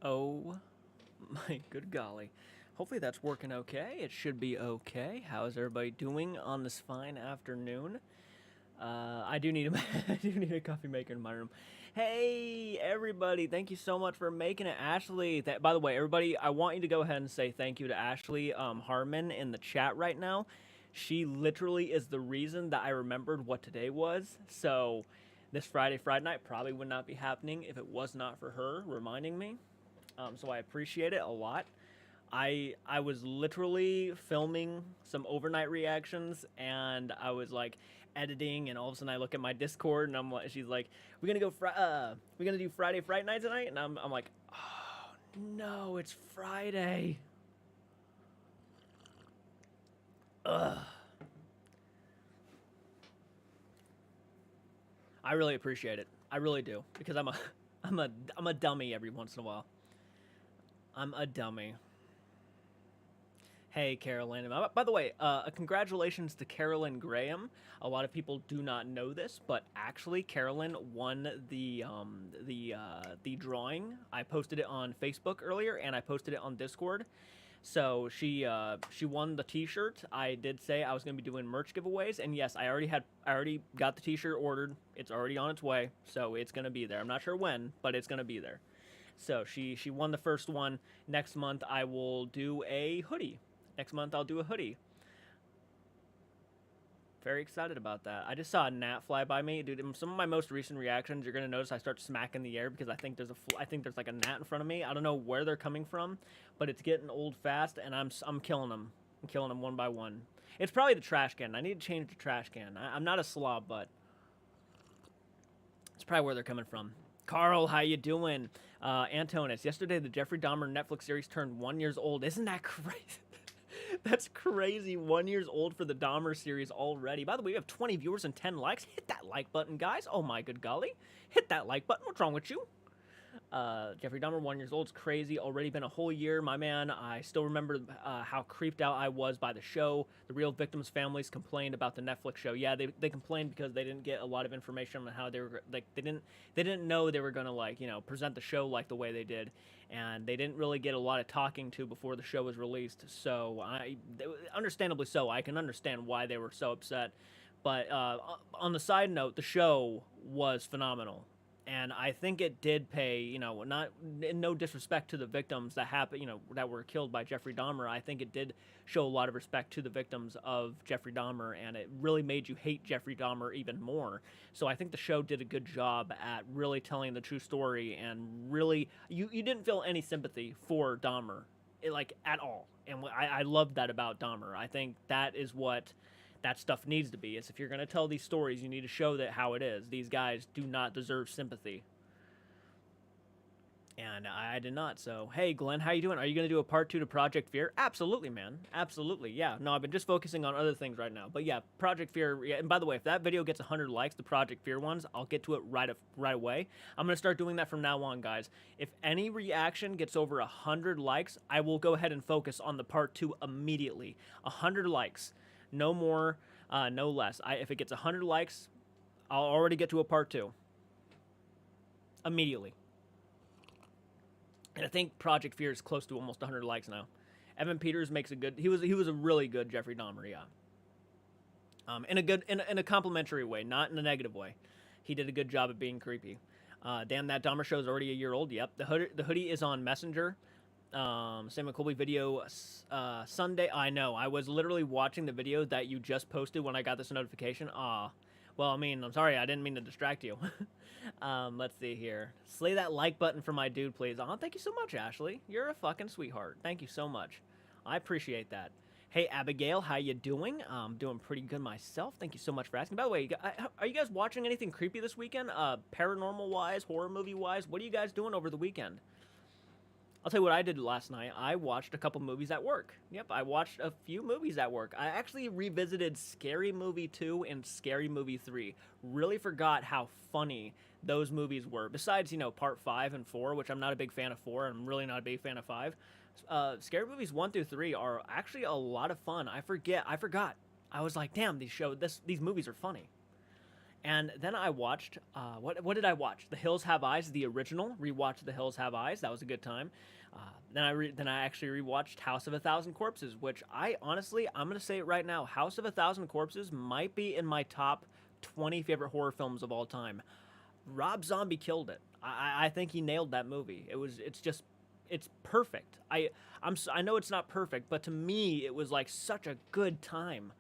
Oh my good golly. Hopefully that's working okay. It should be okay. How's everybody doing on this fine afternoon? I do need a I do need a coffee maker in my room. Hey everybody, thank you so much for making it, Ashley. By the way, everybody, I want you to go ahead and say thank you to Ashley Harmon in the chat right now. She literally is the reason that I remembered what today was. So this Friday night probably would not be happening if it was not for her reminding me. So I appreciate it a lot. I was literally filming some overnight reactions, and I was like editing, and all of a sudden I look at my Discord, and I'm like, she's like, we're gonna do Friday Fright Night tonight, and I'm like, oh no, it's Friday. Ugh. I really appreciate it. I really do because I'm a dummy every once in a while. I'm a dummy. Hey, Carolyn. By the way, congratulations to Carolyn Graham. A lot of people do not know this, but actually, Carolyn won the drawing. I posted it on Facebook earlier, and I posted it on Discord. So she won the T-shirt. I did say I was going to be doing merch giveaways, and yes, I already got the T-shirt ordered. It's already on its way, so it's going to be there. I'm not sure when, but it's going to be there. So she won the first one. Next month I will do a hoodie. Next month I'll do a hoodie. Very excited about that. I just saw a gnat fly by me, dude. In some of my most recent reactions, you're gonna notice I start smacking the air because I think there's like a gnat in front of me. I don't know where they're coming from, but it's getting old fast, and I'm killing them. I'm killing them one by one. It's probably the trash can. I need to change the trash can. I'm not a slob, but it's probably where they're coming from. Carl, how you doing? Antonis, yesterday the Jeffrey Dahmer Netflix series turned 1 years old. Isn't that crazy? That's crazy. 1 years old for the Dahmer series already. By the way, we have 20 viewers and 10 likes. Hit that like button, guys. Oh my good golly. Hit that like button. What's wrong with you? Jeffrey Dahmer, 1 years old. It's crazy. Already been a whole year, my man. I still remember how creeped out I was by the show. The real victims' families complained about the Netflix show. Yeah, they complained because they didn't get a lot of information on how they were like they didn't know they were gonna like present the show like the way they did, and they didn't really get a lot of talking to before the show was released. So understandably so, I can understand why they were so upset. But on the side note, the show was phenomenal, and I think it did pay, not in no disrespect to the victims that happened, that were killed by Jeffrey Dahmer. I think it did show a lot of respect to the victims of Jeffrey Dahmer, and it really made you hate Jeffrey Dahmer even more. So I think the show did a good job at really telling the true story, and really, you didn't feel any sympathy for Dahmer, like at all. And I loved that about Dahmer. I think that is what that stuff needs to be. Is if you're going to tell these stories, you need to show that how it is. These guys do not deserve sympathy, and I did not. So hey, Glenn, how you doing? Are you going to do a part 2 to Project Fear? Absolutely, man. Absolutely. Yeah. No, I've been just focusing on other things right now. But yeah, Project Fear. Yeah, and by the way, if that video gets 100 likes, the Project Fear ones, I'll get to it right away. I'm going to start doing that from now on, guys. If any reaction gets over 100 likes, I will go ahead and focus on the part 2 immediately. 100 likes. No more, no less. If it gets 100 likes, I'll already get to a part 2 immediately. And I think Project Fear is close to almost 100 likes now. Evan Peters makes a good. He was a really good Jeffrey Dahmer, yeah. In a complimentary way, not in a negative way. He did a good job of being creepy. Damn, that Dahmer show is already a year old. Yep, the hoodie is on Messenger. Sam Colby video Sunday. I know. I was literally watching the video that you just posted when I got this notification. Well, I mean, I'm sorry. I didn't mean to distract you. Let's see here. Slay that like button for my dude, please. Thank you so much, Ashley. You're a fucking sweetheart. Thank you so much. I appreciate that. Hey, Abigail, how you doing? Doing pretty good myself. Thank you so much for asking. By the way, are you guys watching anything creepy this weekend? Paranormal-wise, horror movie-wise? What are you guys doing over the weekend? I'll tell you what I did last night. I watched a couple movies at work. Yep, I watched a few movies at work. I actually revisited Scary Movie 2 and Scary Movie 3. Really forgot how funny those movies were. Besides, part 5 and 4, which I'm not a big fan of 4, and I'm really not a big fan of 5. Scary Movies 1 through 3 are actually a lot of fun. I forgot. I was like, damn, these movies are funny. And then I watched what did I watch? The Hills Have Eyes, the original. Rewatched The Hills Have Eyes. That was a good time. Then I actually rewatched House of a Thousand Corpses, which I honestly, I'm gonna say it right now, House of a Thousand Corpses might be in my top 20 favorite horror films of all time. Rob Zombie killed it. I think he nailed that movie. It's perfect. I know it's not perfect, but to me it was like such a good time.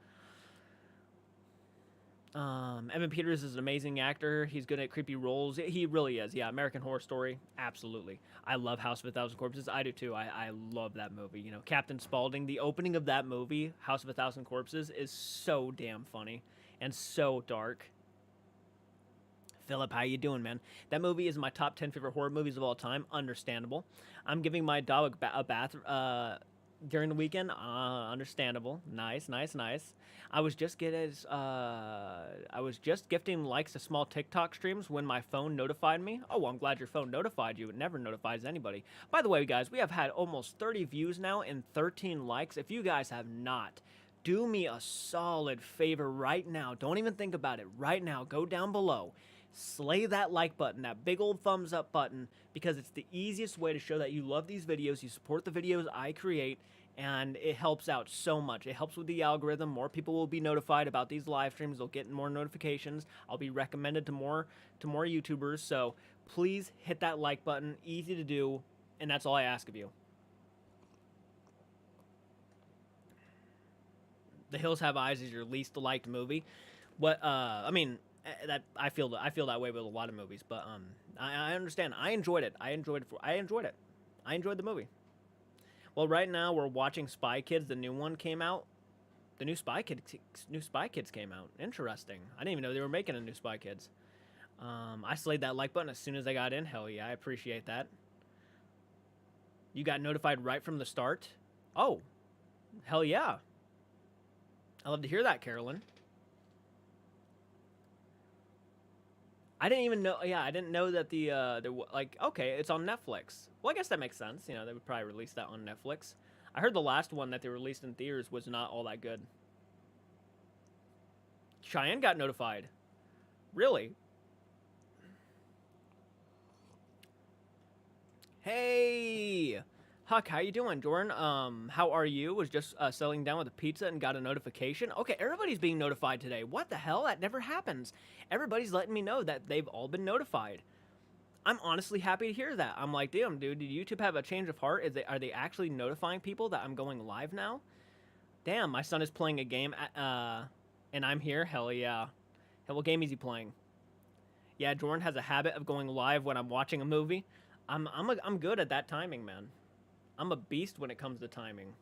Evan Peters is an amazing actor. He's good at creepy roles. He really is. Yeah, American Horror Story, absolutely. I love House of a Thousand Corpses. I do too. I love that movie. You know, Captain Spaulding. The opening of that movie, House of a Thousand Corpses, is so damn funny and so dark. Philip, how you doing, man? That movie is my top 10 favorite horror movies of all time. Understandable. I'm giving my dog a bath during the weekend. Understandable. Nice, nice, nice. I was just gifting likes to small TikTok streams when my phone notified me. Oh, well, I'm glad your phone notified you. It never notifies anybody. By the way, guys, we have had almost 30 views now and 13 likes. If you guys have not, do me a solid favor right now. Don't even think about it. Right now, go down below. Slay that like button, that big old thumbs up button, because it's the easiest way to show that you love these videos, you support the videos I create, and it helps out so much. It helps with the algorithm. More people will be notified about these live streams. They'll get more notifications. I'll be recommended to more YouTubers. So please hit that like button. Easy to do, and that's all I ask of you. The Hills Have Eyes is your least liked movie. What I mean, that I feel that way with a lot of movies, but I understand. I enjoyed it. I enjoyed it. I enjoyed the movie. Well, right now we're watching Spy Kids. The new one came out. The new Spy Kids came out. Interesting. I didn't even know they were making a new Spy Kids. I slayed that like button as soon as I got in. Hell yeah, I appreciate that. You got notified right from the start. Oh, hell yeah. I love to hear that, Carolyn. I didn't even know. Yeah, I didn't know that okay, it's on Netflix. Well, I guess that makes sense. You know, they would probably release that on Netflix. I heard the last one that they released in theaters was not all that good. Cheyenne got notified. Really? Hey, Huck, how you doing, Jordan? How are you? Was just settling down with a pizza and got a notification. Okay, everybody's being notified today. What the hell? That never happens. Everybody's letting me know that they've all been notified. I'm honestly happy to hear that. I'm like, damn, dude, did YouTube have a change of heart? Are they actually notifying people that I'm going live now? Damn, my son is playing a game, and I'm here. Hell yeah. Hell, what game is he playing? Yeah, Jordan has a habit of going live when I'm watching a movie. I'm good at that timing, man. I'm a beast when it comes to timing.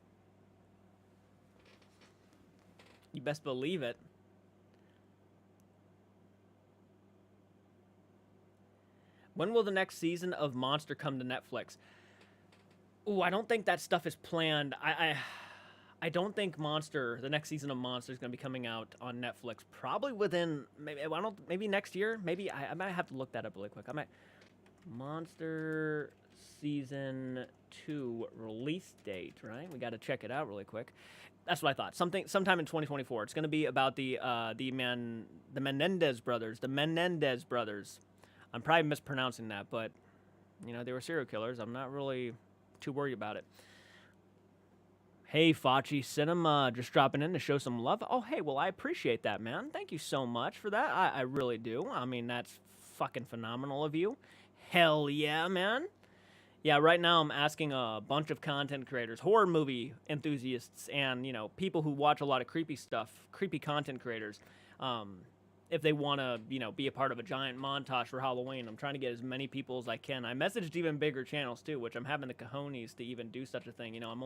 You best believe it. When will the next season of Monster come to Netflix? Ooh, I don't think that stuff is planned. I don't think the next season of Monster is going to be coming out on Netflix. Probably within, maybe next year. Maybe I might have to look that up really quick. Monster Season 2 release date, right? We got to check it out really quick. That's what I thought. Sometime in 2024. It's going to be about the Menendez brothers. The Menendez brothers. I'm probably mispronouncing that, but you know, they were serial killers. I'm not really too worried about it. Hey, Fachi Cinema, just dropping in to show some love. Oh, hey, well, I appreciate that, man. Thank you so much for that. I really do. I mean, that's fucking phenomenal of you. Hell yeah, man. Yeah, right now I'm asking a bunch of content creators, horror movie enthusiasts, and, you know, people who watch a lot of creepy stuff, creepy content creators, if they want to, you know, be a part of a giant montage for Halloween. I'm trying to get as many people as I can. I messaged even bigger channels too, which I'm having the cojones to even do such a thing. You know, I'm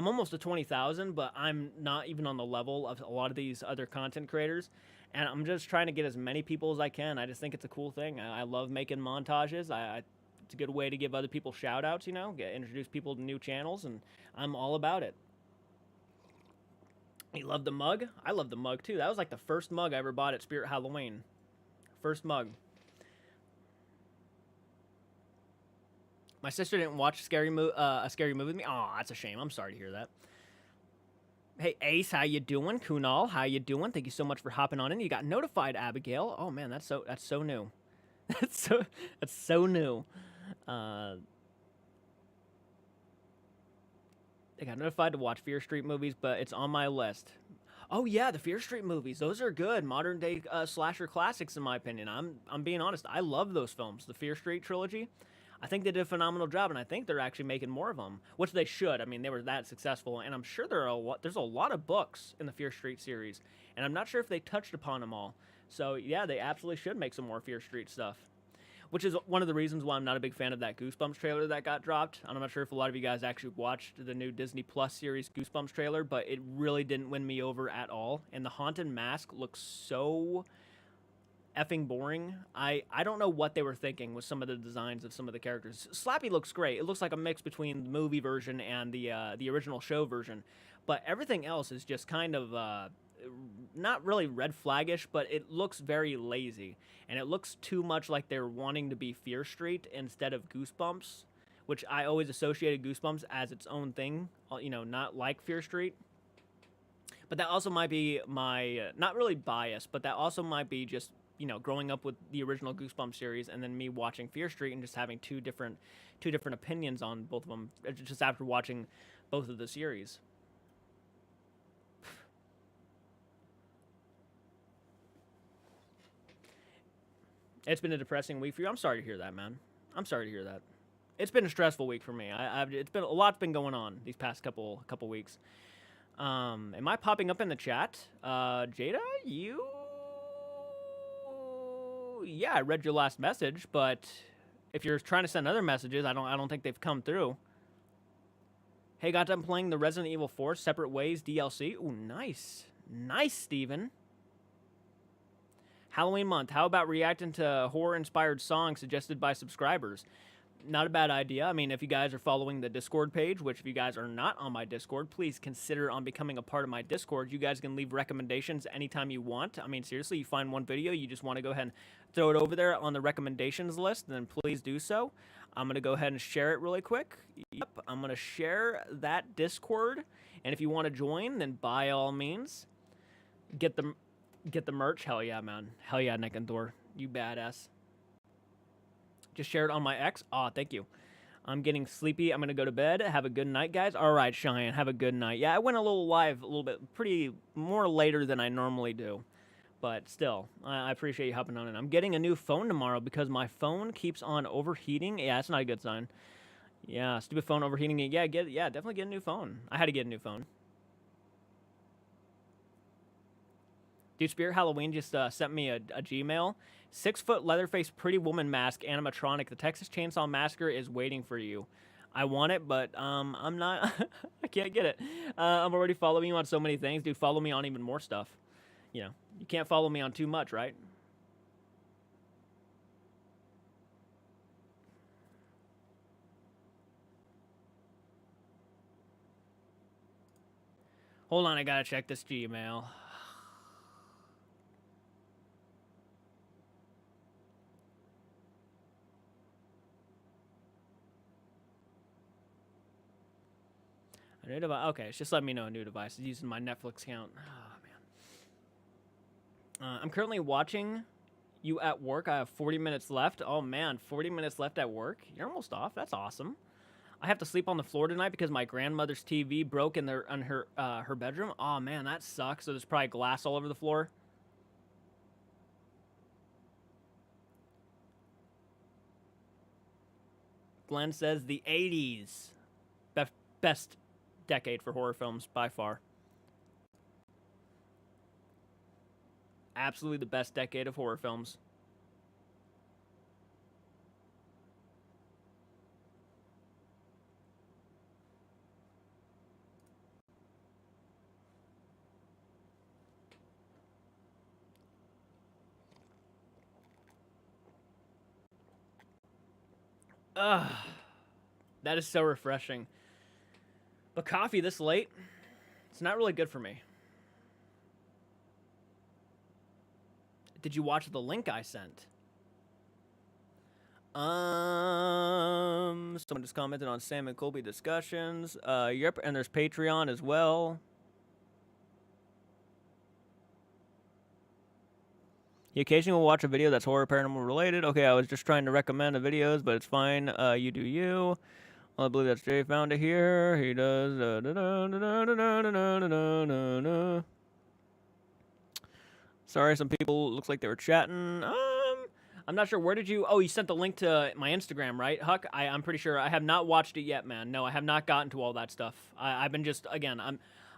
almost to 20,000, but I'm not even on the level of a lot of these other content creators. And I'm just trying to get as many people as I can. I just think it's a cool thing. I love making montages. It's a good way to give other people shout outs, you know, introduce people to new channels, and I'm all about it. You love the mug? I love the mug too. That was like the first mug I ever bought at Spirit Halloween. First mug. My sister didn't watch a scary movie with me. Oh, that's a shame. I'm sorry to hear that. Hey Ace, how you doing? Kunal, how you doing? Thank you so much for hopping on in. You got notified, Abigail. Oh man, that's so new. That's so that's so new. Uh, I got notified to watch Fear Street movies, but it's on my list. Oh yeah, the Fear Street movies. Those are good modern day slasher classics, in my opinion. I'm being honest. I love those films. The Fear Street trilogy. I think they did a phenomenal job, and I think they're actually making more of them, which they should. I mean, they were that successful, and I'm sure there's a lot of books in the Fear Street series, and I'm not sure if they touched upon them all. So yeah, they absolutely should make some more Fear Street stuff, which is one of the reasons why I'm not a big fan of that Goosebumps trailer that got dropped. I'm not sure if a lot of you guys actually watched the new Disney Plus series Goosebumps trailer, but it really didn't win me over at all. And the Haunted Mask looks so effing boring. I don't know what they were thinking with some of the designs of some of the characters. Slappy looks great. It looks like a mix between the movie version and the original show version, but everything else is just kind of not really red flaggish, but it looks very lazy, and it looks too much like they're wanting to be Fear Street instead of Goosebumps, which I always associated Goosebumps as its own thing. Not like Fear Street. But that also might be my not really bias, but that also might be just growing up with the original Goosebumps series and then me watching Fear Street and just having two different opinions on both of them just after watching both of the series. It's been a depressing week for you. I'm sorry to hear that, man. I'm sorry to hear that. It's been a stressful week for me. It's been a lot's been going on these past couple weeks. Am I popping up in the chat? Jada, you? Yeah, I read your last message, but if you're trying to send other messages, I don't think they've come through. Hey, got done playing the Resident Evil 4 Separate Ways DLC. Ooh, nice. Nice, Steven. Halloween month. How about reacting to horror-inspired songs suggested by subscribers? Not a bad idea. I mean, if you guys are following the Discord page, which if you guys are not on my Discord, please consider on becoming a part of my Discord. You guys can leave recommendations anytime you want. I mean, seriously, you find one video, you just want to go ahead and throw it over there on the recommendations list, then please do so. I'm going to go ahead and share it really quick. Yep, I'm going to share that Discord, and if you want to join, then by all means, get the merch. Hell yeah, man. Hell yeah, Nick and Thor. You badass. Just share it on my X. Aw, thank you. I'm getting sleepy. I'm going to go to bed. Have a good night, guys. All right, Cheyenne. Have a good night. Yeah, I went a little live a little bit pretty more later than I normally do. But still, I appreciate you hopping on in. I'm getting a new phone tomorrow because my phone keeps on overheating. Yeah, that's not a good sign. Yeah, stupid phone overheating. Yeah, definitely get a new phone. I had to get a new phone. Dude, Spirit Halloween just sent me a Gmail. 6-foot Leatherface Pretty Woman mask animatronic. The Texas Chainsaw Massacre is waiting for you. I want it, but I'm not. I can't get it. I'm already following you on so many things. Dude, follow me on even more stuff. You can't follow me on too much, right? Hold on, I gotta check this Gmail. A new device. Okay, it's just letting me know a new device. It's using my Netflix account. Oh, man. I'm currently watching you at work. I have 40 minutes left. Oh, man. 40 minutes left at work? You're almost off. That's awesome. I have to sleep on the floor tonight because my grandmother's TV broke in her bedroom. Oh, man, that sucks. So there's probably glass all over the floor. Glenn says the 80s. Best decade for horror films by far. Absolutely the best decade of horror films. Ugh. That is so refreshing. But coffee this late, it's not really good for me. Did you watch the link I sent? Someone just commented on Sam and Colby discussions. Yep, and there's Patreon as well. You occasionally will watch a video that's horror paranormal related. Okay, I was just trying to recommend the videos, but it's fine. You do you. Well, I believe that's Jay found it here. He does. Sorry, some people looks like they were chatting. I'm not sure. Where did you? Oh, you sent the link to my Instagram, right, Huck? I'm pretty sure. I have not watched it yet, man. No, I have not gotten to all that stuff. I've been just again.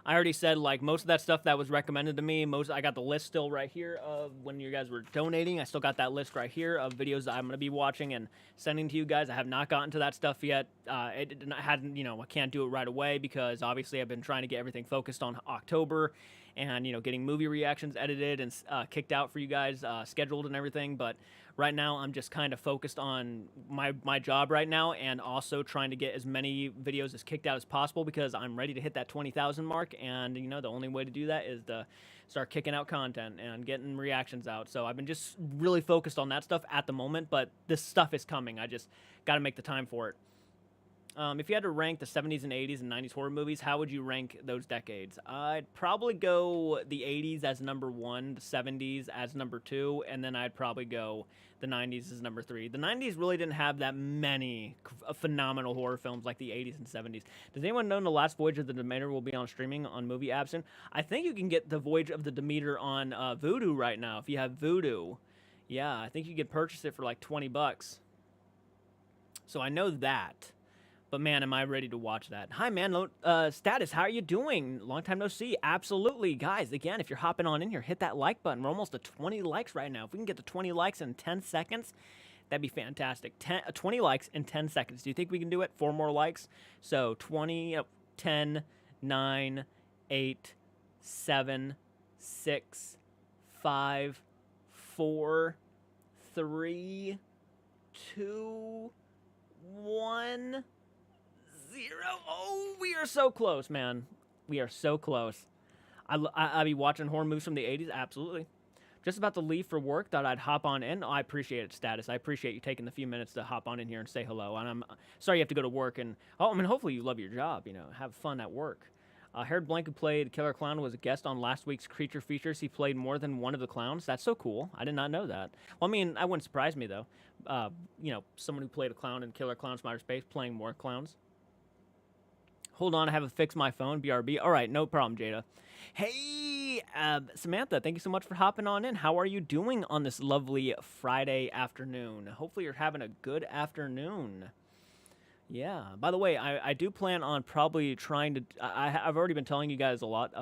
I already said like most of that stuff that was recommended to me. I got the list still right here of when you guys were donating. I still got that list right here of videos that I'm gonna be watching and sending to you guys. I have not gotten to that stuff yet. I hadn't, I can't do it right away because obviously I've been trying to get everything focused on October, and getting movie reactions edited and kicked out for you guys, scheduled and everything. But right now I'm just kind of focused on my job right now, and also trying to get as many videos as kicked out as possible because I'm ready to hit that 20,000 mark, and the only way to do that is to start kicking out content and getting reactions out. So I've been just really focused on that stuff at the moment, but this stuff is coming. I just got to make the time for it. If you had to rank the 70s and 80s and 90s horror movies, how would you rank those decades? I'd probably go the 80s as number 1, the 70s as number 2, and then I'd probably go the 90s as number 3. The 90s really didn't have that many phenomenal horror films like the 80s and 70s. Does anyone know The Last Voyage of the Demeter will be on streaming on Movie App soon? I think you can get The Voyage of the Demeter on Vudu right now if you have Vudu. Yeah, I think you could purchase it for like $20. So I know that. But man, am I ready to watch that. Hi, man. Status, how are you doing? Long time no see. Absolutely. Guys, again, if you're hopping on in here, hit that like button. We're almost at 20 likes right now. If we can get to 20 likes in 10 seconds, that'd be fantastic. 20 likes in 10 seconds. Do you think we can do it? 4 more likes? So 20, 10, 9, 8, 7, 6, 5, 4, 3, 2, 1... 0. Oh, we are so close, man. We are so close. I'll be watching horror movies from the 80s. Absolutely. Just about to leave for work. Thought I'd hop on in. Oh, I appreciate it, Status. I appreciate you taking the few minutes to hop on in here and say hello. And I'm sorry you have to go to work. And hopefully you love your job. Have fun at work. Harold Blank, who played Killer Clown, was a guest on last week's Creature Features. He played more than one of the clowns. That's so cool. I did not know that. Well, that wouldn't surprise me, though. Someone who played a clown in Killer Clowns from Outer Space playing more clowns. Hold on, I have to fix my phone. BRB. All right, no problem, Jada. Hey, Samantha, thank you so much for hopping on in. How are you doing on this lovely Friday afternoon? Hopefully you're having a good afternoon. Yeah. By the way, I do plan on probably trying to... I've already been telling you guys a lot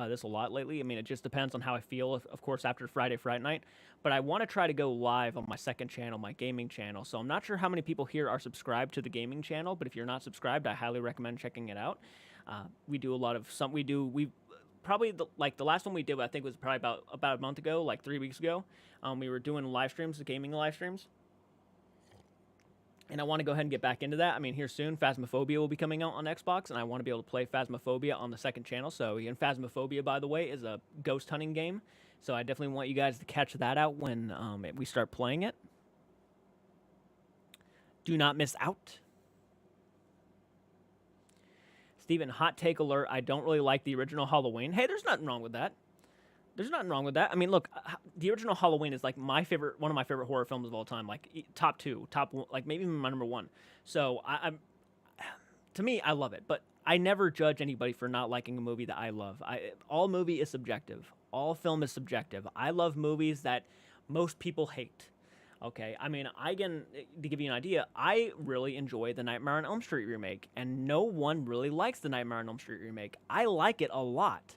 lately. It just depends on how I feel, of course, after Friday Fright Night. But I want to try to go live on my second channel, my gaming channel. So I'm not sure how many people here are subscribed to the gaming channel, but if you're not subscribed, I highly recommend checking it out. We do a lot of we probably the last one we did, I think, was probably about a month ago, like 3 weeks ago. We were doing live streams, gaming live streams. And I want to go ahead and get back into that. Here soon, Phasmophobia will be coming out on Xbox, and I want to be able to play Phasmophobia on the second channel. So, Phasmophobia, by the way, is a ghost hunting game. So I definitely want you guys to catch that out when we start playing it. Do not miss out. Steven, hot take alert. I don't really like the original Halloween. Hey, there's nothing wrong with that. There's nothing wrong with that. Look, the original Halloween is like one of my favorite horror films of all time. Like top 2, like maybe even my number 1. So to me, I love it. But I never judge anybody for not liking a movie that I love. All movie is subjective. All film is subjective. I love movies that most people hate. Okay, to give you an idea, I really enjoy the Nightmare on Elm Street remake, and no one really likes the Nightmare on Elm Street remake. I like it a lot.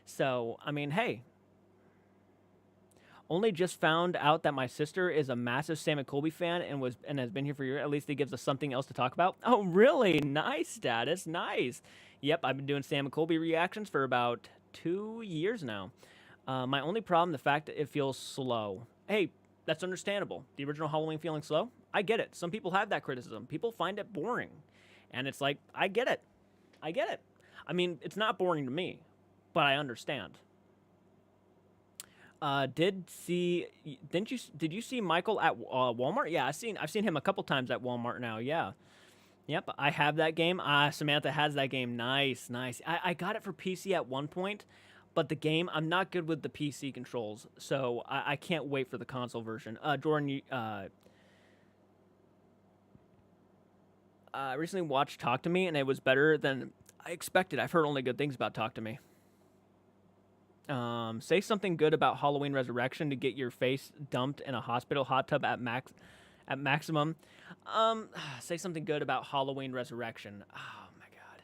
So, hey. Only just found out that my sister is a massive Sam and Colby fan and has been here for years. At least it gives us something else to talk about. Oh, really? Nice, Status. Nice. Yep, I've been doing Sam and Colby reactions for about 2 years now. My only problem, the fact that it feels slow. Hey, that's understandable. The original Halloween feeling slow? I get it. Some people have that criticism. People find it boring. And it's like, I get it. It's not boring to me, but I understand. Did you see Michael at Walmart? Yeah, I've seen him a couple times at Walmart now. Yeah. Yep, I have that game. Samantha has that game. Nice. I got it for PC at one point, But the game, I'm not good with the PC controls, so I can't wait for the console version. Jordan, I recently watched Talk to Me, and it was better than I expected. I've heard only good things about Talk to Me. Say something good about Halloween Resurrection to get your face dumped in a hospital hot tub at maximum. Say something good about Halloween Resurrection. Oh my god.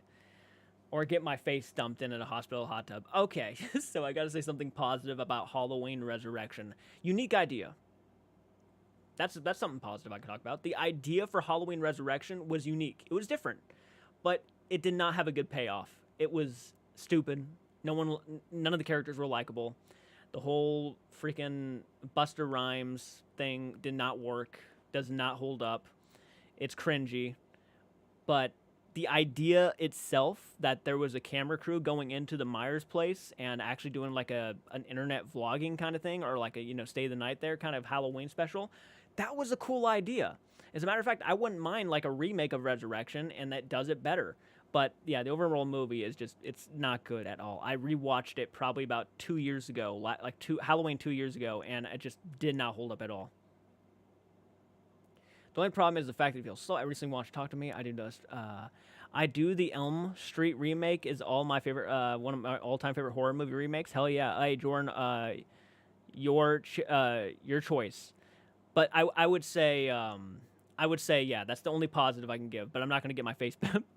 Or get my face dumped in a hospital hot tub. Okay, so I gotta say something positive about Halloween Resurrection. Unique idea. That's something positive I could talk about. The idea for Halloween Resurrection was unique. It was different, but it did not have a good payoff. It was stupid. None of the characters were likable. The whole freaking Buster Rhymes thing did not work. Does not hold up. It's cringy, but the idea itself that there was a camera crew going into the Myers place and actually doing like an internet vlogging kind of thing, or like a stay the night there kind of Halloween special, that was a cool idea. As a matter of fact, I wouldn't mind like a remake of Resurrection, and that does it better. But yeah, the overall movie is it's not good at all. I rewatched it probably about 2 years ago, Halloween 2 years ago, and it just did not hold up at all. The only problem is the fact that it feels slow. I recently watched Talk to Me. I do the Elm Street remake is all my favorite, one of my all-time favorite horror movie remakes. Hell yeah! Hey Jordan, your choice. But I would say, yeah, that's the only positive I can give, but I'm not going to get my face.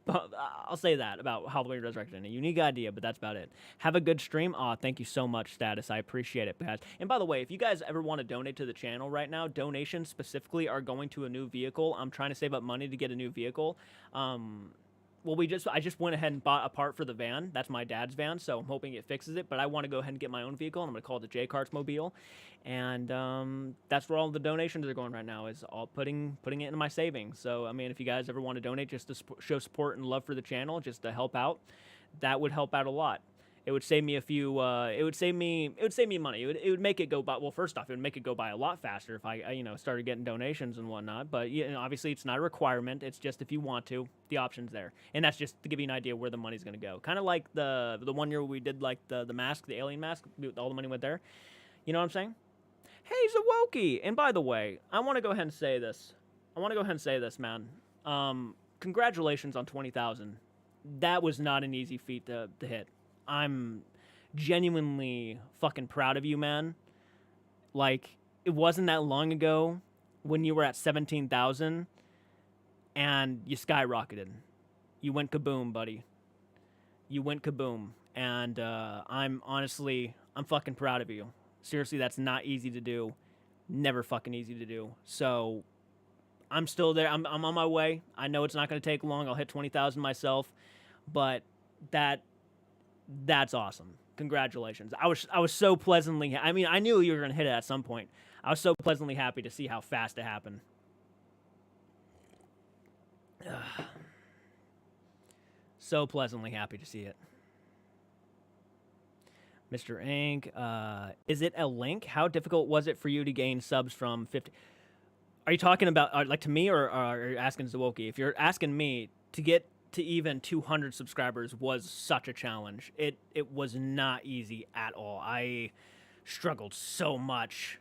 I'll say that about Halloween Resurrection. A unique idea, but that's about it. Have a good stream. Aw, thank you so much, Status. I appreciate it, guys. And by the way, if you guys ever want to donate to the channel right now, donations specifically are going to a new vehicle. I'm trying to save up money to get a new vehicle. Well, I just went ahead and bought a part for the van. That's my dad's van, so I'm hoping it fixes it. But I want to go ahead and get my own vehicle, and I'm going to call it the J Carts Mobile. And that's where all the donations are going right now, is all putting it into my savings. So, I mean, if you guys ever want to donate just to show support and love for the channel, just to help out, that would help out a lot. It would save me a few. It would save me money. It would make it go by. Well, first off, it would make it go by a lot faster if I started getting donations and whatnot. But obviously, it's not a requirement. It's just if you want to, the option's there, and that's just to give you an idea where the money's going to go. Kind of like the 1 year we did like the mask, the alien mask. All the money went there. You know what I'm saying? Hey, Zawoki! And by the way, I want to go ahead and say this. Man. Congratulations on 20,000. That was not an easy feat to hit. I'm genuinely fucking proud of you, man. Like, it wasn't that long ago when you were at 17,000 and you skyrocketed. You went kaboom, buddy. You went kaboom. And I'm fucking proud of you. Seriously, that's not easy to do. Never fucking easy to do. So, I'm still there. I'm on my way. I know it's not going to take long. I'll hit 20,000 myself. But that's awesome. Congratulations. I was so pleasantly, I mean, I knew you were going to hit it at some point. I was so pleasantly happy to see how fast it happened. So pleasantly happy to see it. Mr. Ink, is it a link? How difficult was it for you to gain subs from 50? Are you talking about, like, to me, or are you asking Zawoki? If you're asking me, to get to even 200 subscribers was such a challenge. It was not easy at all. I struggled so much.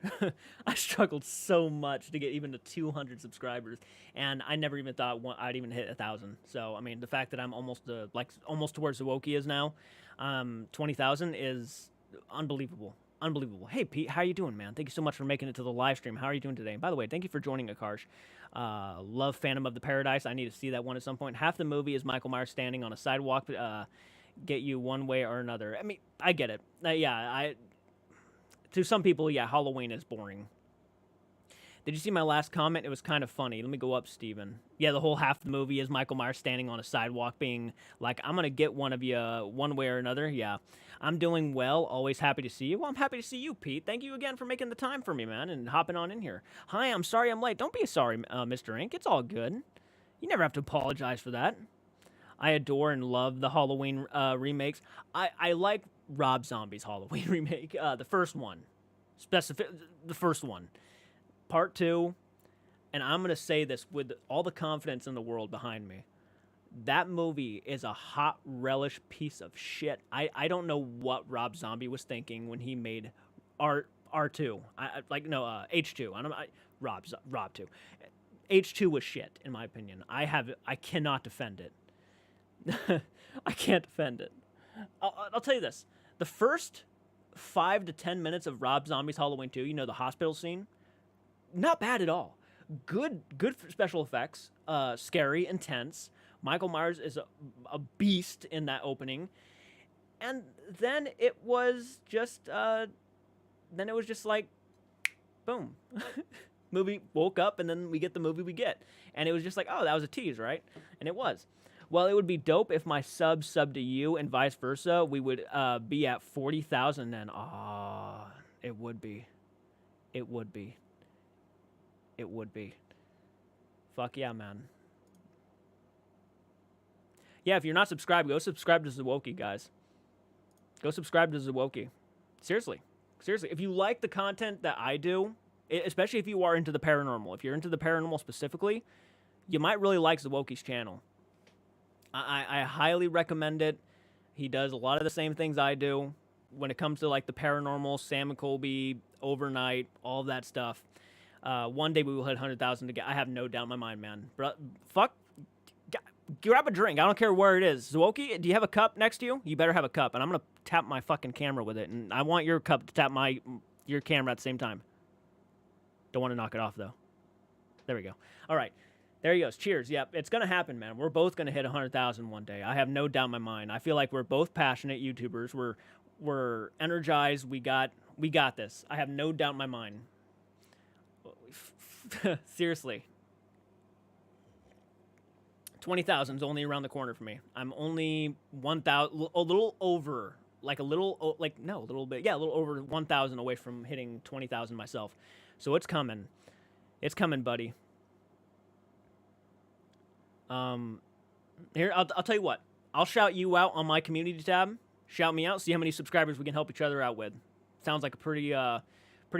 I struggled so much to get even to 200 subscribers, and I never even thought I'd even hit 1,000. So, I mean, the fact that I'm almost to where Zawoki is now, 20,000 is unbelievable. Unbelievable. Hey, Pete, how you doing, man? Thank you so much for making it to the live stream. How are you doing today? And by the way, thank you for joining, Akarsh. Love Phantom of the Paradise. I need to see that one at some point. Half the movie is Michael Myers standing on a sidewalk, get you one way or another. I mean, I get it. To some people, yeah, Halloween is boring. Did you see my last comment? It was kind of funny. Let me go up, Steven. Yeah, the whole half the movie is Michael Myers standing on a sidewalk being like, I'm going to get one of you one way or another. Yeah. I'm doing well. Always happy to see you. Well, I'm happy to see you, Pete. Thank you again for making the time for me, man, and hopping on in here. Hi, I'm sorry I'm late. Don't be sorry, Mr. Ink. It's all good. You never have to apologize for that. I adore and love the Halloween remakes. I like Rob Zombie's Halloween remake. The first one. The first one. Part 2, and I'm going to say this with all the confidence in the world behind me. That movie is a hot relish piece of shit. I don't know what Rob Zombie was thinking when he made R2. H2. Rob 2. H2 was shit in my opinion. I cannot defend it. I can't defend it. I'll tell you this: the first 5 to 10 minutes of Rob Zombie's Halloween 2, the hospital scene, not bad at all. Good special effects. Scary, intense. Michael Myers is a beast in that opening, and then it was just like, boom. Movie woke up, and then we get the movie we get, and it was just like, oh, that was a tease, right? And it was. Well, it would be dope if my sub to you and vice versa. We would be at 40,000 then. It would be. It would be. It would be. Fuck yeah, man. Yeah, if you're not subscribed, go subscribe to Zawoki, guys. Go subscribe to Zawoki. Seriously. If you like the content that I do, especially if you are into the paranormal, if you're into the paranormal specifically, you might really like Zawoki's channel. I highly recommend it. He does a lot of the same things I do when it comes to like the paranormal, Sam and Colby, overnight, all of that stuff. One day we will hit 100,000 again. I have no doubt in my mind, man. Grab a drink. I don't care where it is. Zawoki, do you have a cup next to you? You better have a cup, and I'm gonna tap my fucking camera with it, and I want your cup to tap your camera at the same time. Don't want to knock it off though. There we go. All right, there he goes. Cheers. Yep, it's gonna happen, man. We're both gonna hit 100,000 one day. I have no doubt in my mind. I feel like we're both passionate YouTubers. We're energized. We got this. I have no doubt in my mind. Seriously. 20,000 is only around the corner for me. I'm only 1,000, a little over, a little over 1,000 away from hitting 20,000 myself. So it's coming. It's coming, buddy. Here, I'll tell you what. I'll shout you out on my community tab. Shout me out. See how many subscribers we can help each other out with. Sounds like a pretty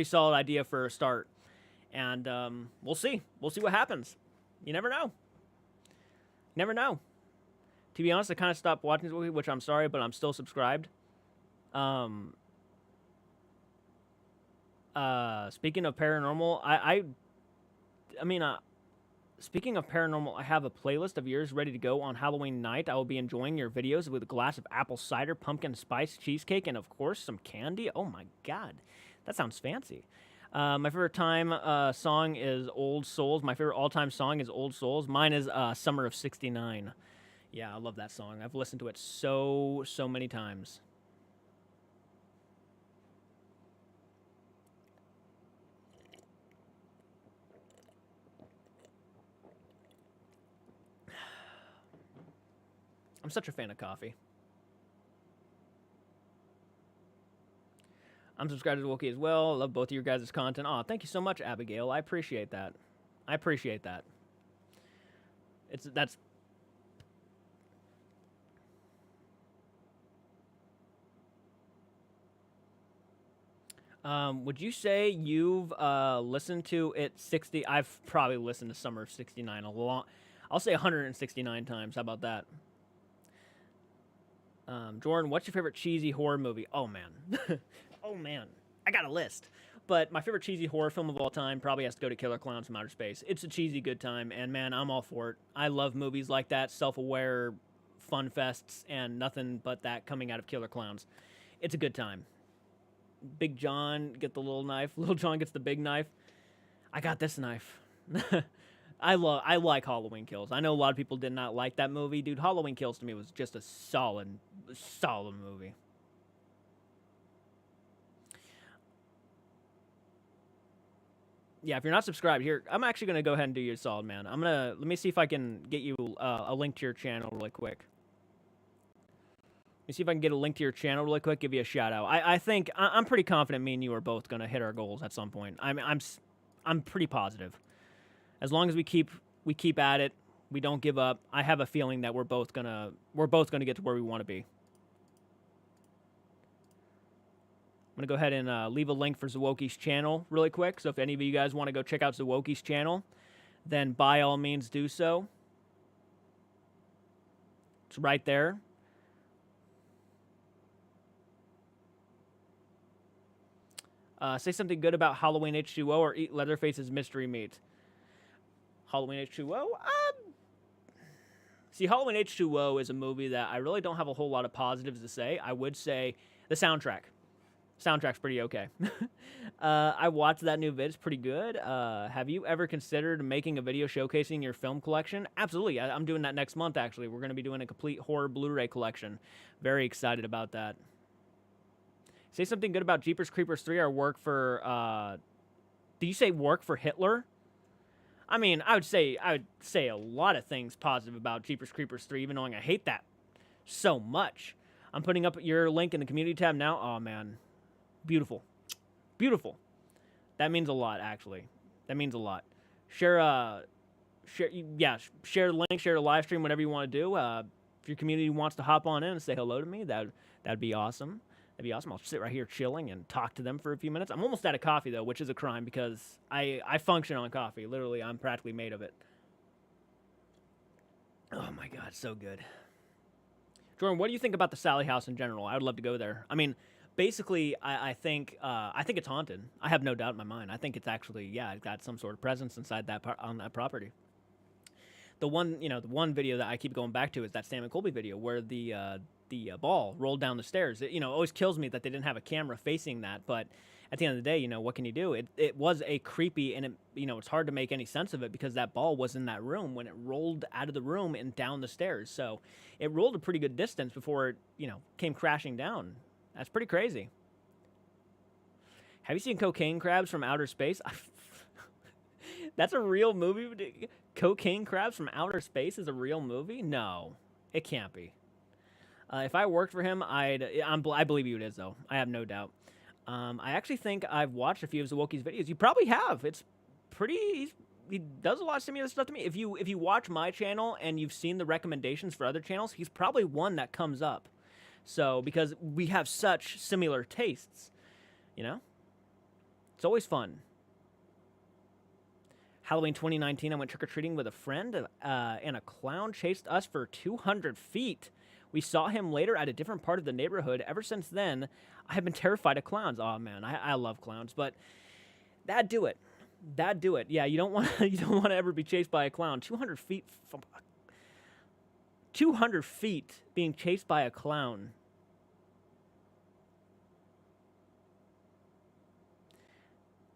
solid idea for a start. And we'll see. We'll see what happens. You never know. Never know. To be honest, I kind of stopped watching this, which I'm sorry, but I'm still subscribed. Speaking of paranormal, speaking of paranormal, I have a playlist of yours ready to go on Halloween night. I will be enjoying your videos with a glass of apple cider, pumpkin spice cheesecake, and of course some candy. Oh my god, that sounds fancy. My favorite song is Old Souls. My favorite all-time song is Old Souls. Mine is Summer of '69. Yeah, I love that song. I've listened to it so many times. I'm such a fan of coffee. I'm subscribed to Wookie as well. I love both of your guys' content. Aw, thank you so much, Abigail. I appreciate that. Would you say you've listened to it 60? I've probably listened to Summer of '69 I'll say 169 times. How about that? Jordan, what's your favorite cheesy horror movie? Oh, man. Oh, man. I got a list. But my favorite cheesy horror film of all time probably has to go to Killer Clowns from Outer Space. It's a cheesy good time, and, man, I'm all for it. I love movies like that, self-aware fun fests, and nothing but that coming out of Killer Clowns. It's a good time. Big John get the little knife. Little John gets the big knife. I got this knife. I like Halloween Kills. I know a lot of people did not like that movie. Dude, Halloween Kills to me was just a solid movie. Yeah, if you're not subscribed here, I'm actually going to go ahead and do you a solid, man. Let me see if I can get you a link to your channel really quick. Let me see if I can get a link to your channel really quick, give you a shout out. I think, I'm pretty confident me and you are both going to hit our goals at some point. I'm pretty positive. As long as we keep at it, we don't give up. I have a feeling that we're both gonna get to where we want to be. I'm gonna go ahead and leave a link for Zawoki's channel really quick. So if any of you guys want to go check out Zawoki's channel, then by all means do so. It's right there. Say something good about Halloween H2O or eat Leatherface's mystery meat. Halloween H2O? See, Halloween H2O is a movie that I really don't have a whole lot of positives to say. I would say the soundtrack. Soundtrack's pretty okay. I watched that new vid. It's pretty good. Have you ever considered making a video showcasing your film collection? Absolutely. I'm doing that next month, actually. We're going to be doing a complete horror Blu-ray collection. Very excited about that. Say something good about Jeepers Creepers 3 or work for, did you say work for Hitler? I mean, I would say a lot of things positive about Jeepers Creepers 3, even knowing I hate that so much. I'm putting up your link in the community tab now. Oh, man. Beautiful. Beautiful. That means a lot, actually. That means a lot. Share the link, share the live stream, whatever you want to do. If your community wants to hop on in and say hello to me, that'd be awesome. That'd be awesome. I'll sit right here chilling and talk to them for a few minutes. I'm almost out of coffee, though, which is a crime because I function on coffee. Literally, I'm practically made of it. Oh, my God. So good. Jordan, what do you think about the Sally House in general? I would love to go there. I mean, basically, I think it's haunted. I have no doubt in my mind. I think it's actually, it's got some sort of presence inside on that property. The one video that I keep going back to is that Sam and Colby video where the ball rolled down the stairs. It always kills me that they didn't have a camera facing that, but at the end of the day, what can you do? It was a creepy, and it's hard to make any sense of it because that ball was in that room when it rolled out of the room and down the stairs. So it rolled a pretty good distance before it, came crashing down. That's pretty crazy. Have you seen Cocaine Crabs from Outer Space? That's a real movie? Cocaine Crabs from Outer Space is a real movie? No, it can't be. If I worked for him, I believe you it is, though. I have no doubt. I actually think I've watched a few of Zwokey's videos. You probably have. It's pretty... He does a lot of similar stuff to me. If you watch my channel and you've seen the recommendations for other channels, he's probably one that comes up. So, because we have such similar tastes, It's always fun. Halloween 2019, I went trick-or-treating with a friend, and a clown chased us for 200 feet. We saw him later at a different part of the neighborhood. Ever since then, I have been terrified of clowns. Oh, man, I love clowns, but that'd do it. That'd do it. Yeah, you don't want to ever be chased by a clown. 200 feet from... 200 feet being chased by a clown.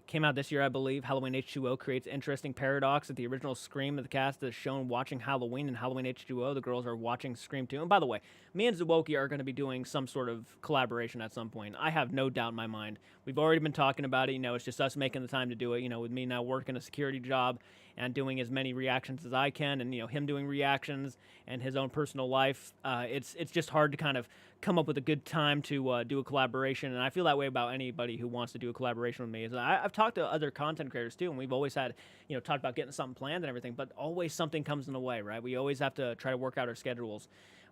Came out this year, I believe. Halloween H2O creates interesting paradox that the original Scream of the cast is shown watching Halloween, and Halloween H2O, the girls are watching Scream 2. And by the way, me and Zwokey are going to be doing some sort of collaboration at some point. I have no doubt in my mind. We've already been talking about it. It's just us making the time to do it. With me now working a security job and doing as many reactions as I can, and him doing reactions and his own personal life. It's just hard to kind of come up with a good time to do a collaboration, and I feel that way about anybody who wants to do a collaboration with me. I've talked to other content creators too, and we've always had, talked about getting something planned and everything, but always something comes in the way, right? We always have to try to work out our schedules,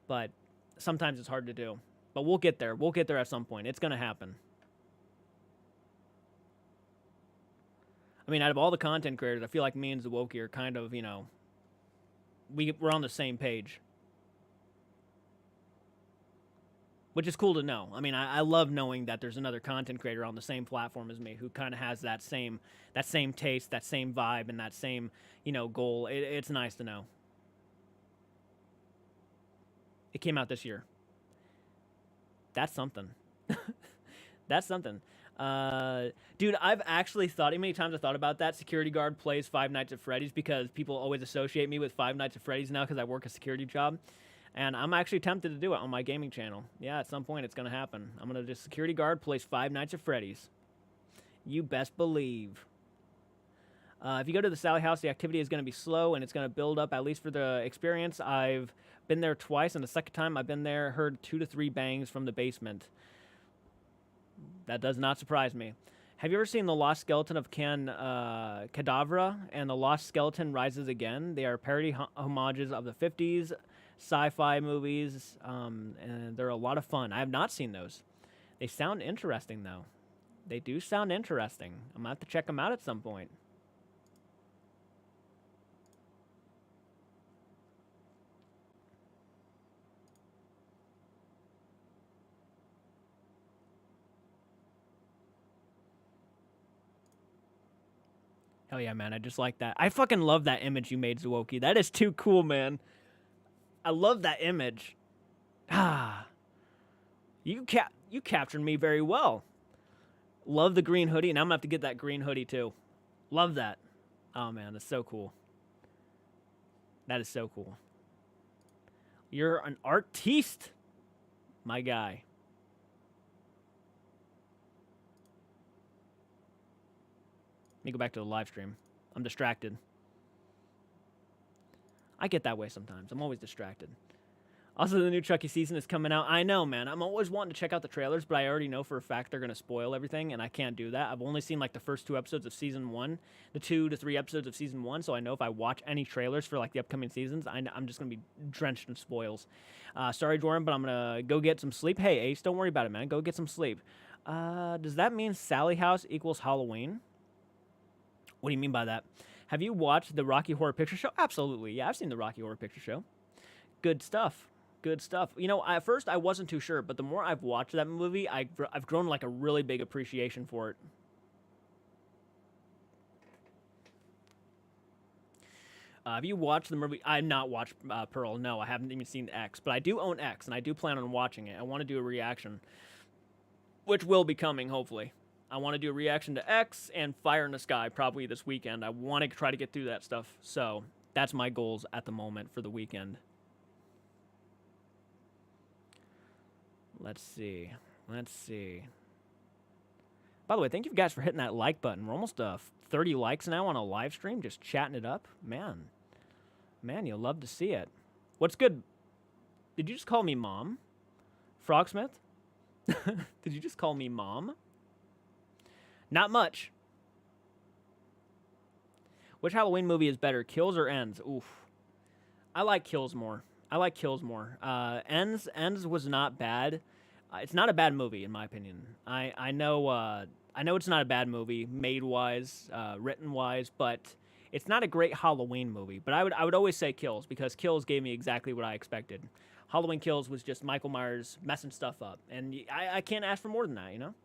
but sometimes it's hard to do. But we'll get there. We'll get there at some point. It's going to happen. I mean, out of all the content creators, I feel like me and Zwokey are kind of, we're on the same page. Which is cool to know. I mean, I love knowing that there's another content creator on the same platform as me who kind of has that same taste, that same vibe, and that same, goal. It's nice to know. It came out this year. That's something. That's something. Dude, I've actually thought, how many times I thought about that. Security guard plays Five Nights at Freddy's because people always associate me with Five Nights at Freddy's now because I work a security job. And I'm actually tempted to do it on my gaming channel. Yeah, at some point it's going to happen. I'm going to just security guard plays Five Nights at Freddy's. You best believe. If you go to the Sally House, the activity is going to be slow and it's going to build up, at least for the experience. I've been there twice, and the second time I've been there, heard 2 to 3 bangs from the basement. That does not surprise me. Have you ever seen The Lost Skeleton of Cadavra and The Lost Skeleton Rises Again? They are parody homages of the 50s sci-fi movies, and they're a lot of fun. I have not seen those. They sound interesting, though. They do sound interesting. I'm going to have to check them out at some point. Hell yeah, man. I just like that. I fucking love that image you made, Zuoki. That is too cool, man. I love that image. Ah, you captured me very well. Love the green hoodie, and I'm gonna have to get that green hoodie too. Love that. Oh man, that's so cool. That is so cool. You're an artiste, my guy. Let me go back to the live stream. I'm distracted. I get that way sometimes. I'm always distracted. Also, the new Chucky season is coming out. I know, man. I'm always wanting to check out the trailers, but I already know for a fact they're going to spoil everything, and I can't do that. I've only seen, like, the first 2 episodes of Season 1, the 2 to 3 episodes of Season 1, so I know if I watch any trailers for, like, the upcoming seasons, I'm just going to be drenched in spoils. Sorry, Jordan, but I'm going to go get some sleep. Hey, Ace, don't worry about it, man. Go get some sleep. Does that mean Sally House equals Halloween? What do you mean by that? Have you watched the Rocky Horror Picture Show? Absolutely. Yeah, I've seen the Rocky Horror Picture Show. Good stuff. Good stuff. You know, at first I wasn't too sure, but the more I've watched that movie, I've grown like a really big appreciation for it. Have you watched the movie? I've not watched Pearl. No, I haven't even seen X, but I do own X, and I do plan on watching it. I want to do a reaction, which will be coming, hopefully. I want to do a reaction to X and Fire in the Sky probably this weekend. I want to try to get through that stuff. So that's my goals at the moment for the weekend. Let's see. Let's see. By the way, thank you guys for hitting that like button. We're almost 30 likes now on a live stream, just chatting it up. Man, you'll love to see it. What's good? Did you just call me Mom? Frogsmith? Did you just call me Mom? Not much. Which Halloween movie is better, Kills or Ends? Oof. I like Kills more. Ends was not bad. It's not a bad movie in my opinion. I know it's not a bad movie, made wise, written wise, but it's not a great Halloween movie. But I would always say Kills because Kills gave me exactly what I expected. Halloween Kills was just Michael Myers messing stuff up, and I can't ask for more than that. You know,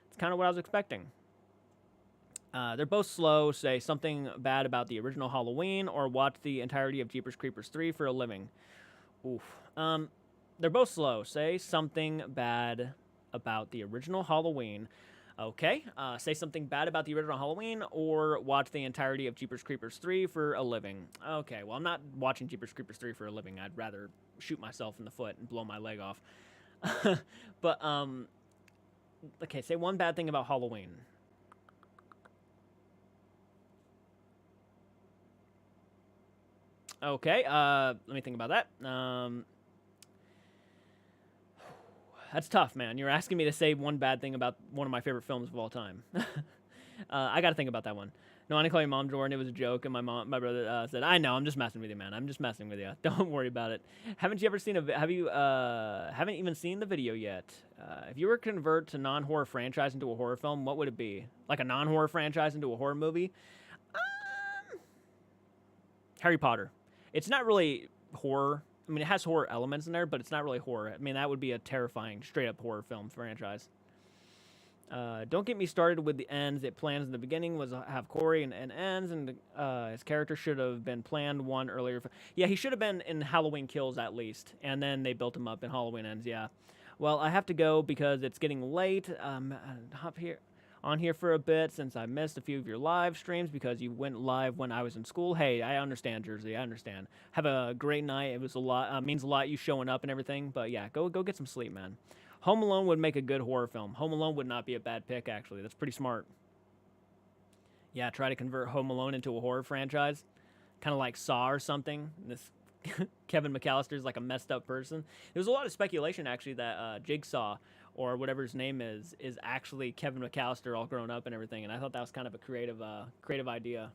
it's kind of what I was expecting. They're both slow. Say something bad about the original Halloween, or watch the entirety of Jeepers Creepers 3 for a living. Oof. They're both slow. Say something bad about the original Halloween. Okay. Say something bad about the original Halloween, or watch the entirety of Jeepers Creepers 3 for a living. Okay. Well, I'm not watching Jeepers Creepers 3 for a living. I'd rather shoot myself in the foot and blow my leg off. But okay. Say one bad thing about Halloween. Okay, let me think about that. That's tough, man. You're asking me to say one bad thing about one of my favorite films of all time. I got to think about that one. No, I didn't call you Mom, Jordan. It was a joke, and my brother said, "I know, I'm just messing with you, man. I'm just messing with you. Don't worry about it." Haven't you ever seen haven't even seen the video yet? If you were to convert to non-horror franchise into a horror film, what would it be? Like a non-horror franchise into a horror movie? Harry Potter. It's not really horror. I mean, it has horror elements in there, but it's not really horror. I mean, that would be a terrifying, straight-up horror film franchise. Don't get me started with the ends. It plans in the beginning was have Corey and ends, and his character should have been planned one earlier. Yeah, he should have been in Halloween Kills at least, and then they built him up in Halloween Ends. Yeah. Well, I have to go because it's getting late. Hop here. On here for a bit since I missed a few of your live streams because you went live when I was in school. Hey, I understand, Jersey. I understand. Have a great night. It was a lot. Means a lot you showing up and everything. But yeah, go get some sleep, man. Home Alone would make a good horror film. Home Alone would not be a bad pick, actually. That's pretty smart. Yeah, try to convert Home Alone into a horror franchise, kind of like Saw or something. This Kevin McAllister's like a messed up person. There was a lot of speculation actually that Jigsaw or whatever his name is actually Kevin McAllister all grown up and everything, and I thought that was kind of a creative idea.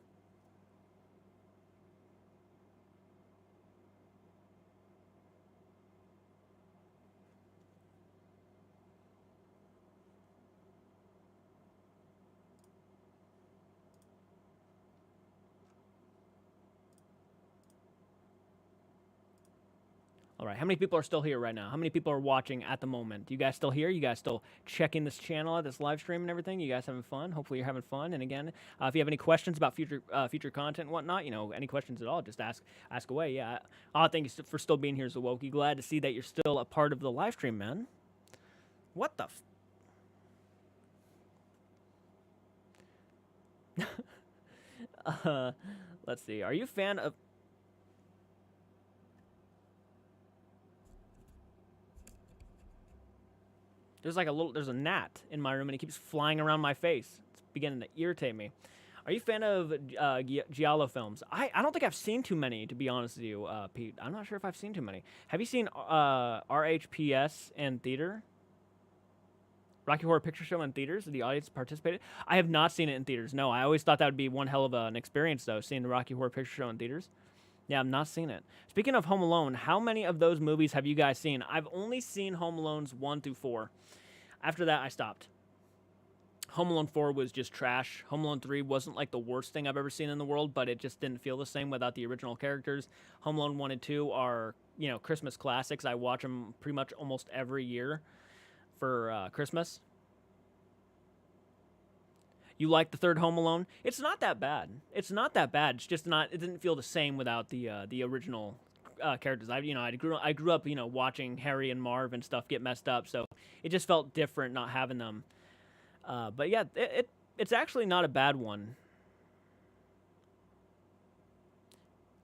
All right, how many people are still here right now? How many people are watching at the moment? You guys still here? You guys still checking this channel, this live stream and everything? You guys having fun? Hopefully you're having fun. And again, if you have any questions about future content and whatnot, any questions at all, just ask away. Yeah. Thank you for still being here, Zawoki. Glad to see that you're still a part of the live stream, man. What the let's see. Are you a fan of... There's a gnat in my room and it keeps flying around my face. It's beginning to irritate me. Are you a fan of Giallo films? I don't think I've seen too many, to be honest with you, Pete. I'm not sure if I've seen too many. Have you seen RHPS in theater? Rocky Horror Picture Show in theaters? Did the audience participate? I have not seen it in theaters. No, I always thought that would be one hell of an experience, though, seeing the Rocky Horror Picture Show in theaters. Yeah, I've not seen it. Speaking of Home Alone, how many of those movies have you guys seen? I've only seen Home Alones 1 through 4. After that, I stopped. Home Alone 4 was just trash. Home Alone 3 wasn't like the worst thing I've ever seen in the world, but it just didn't feel the same without the original characters. Home Alone 1 and 2 are, Christmas classics. I watch them pretty much almost every year for Christmas. You like the third Home Alone? It's not that bad. It's not that bad. It's just not. It didn't feel the same without the original characters. I grew up watching Harry and Marv and stuff get messed up, so it just felt different not having them. But yeah, it's actually not a bad one.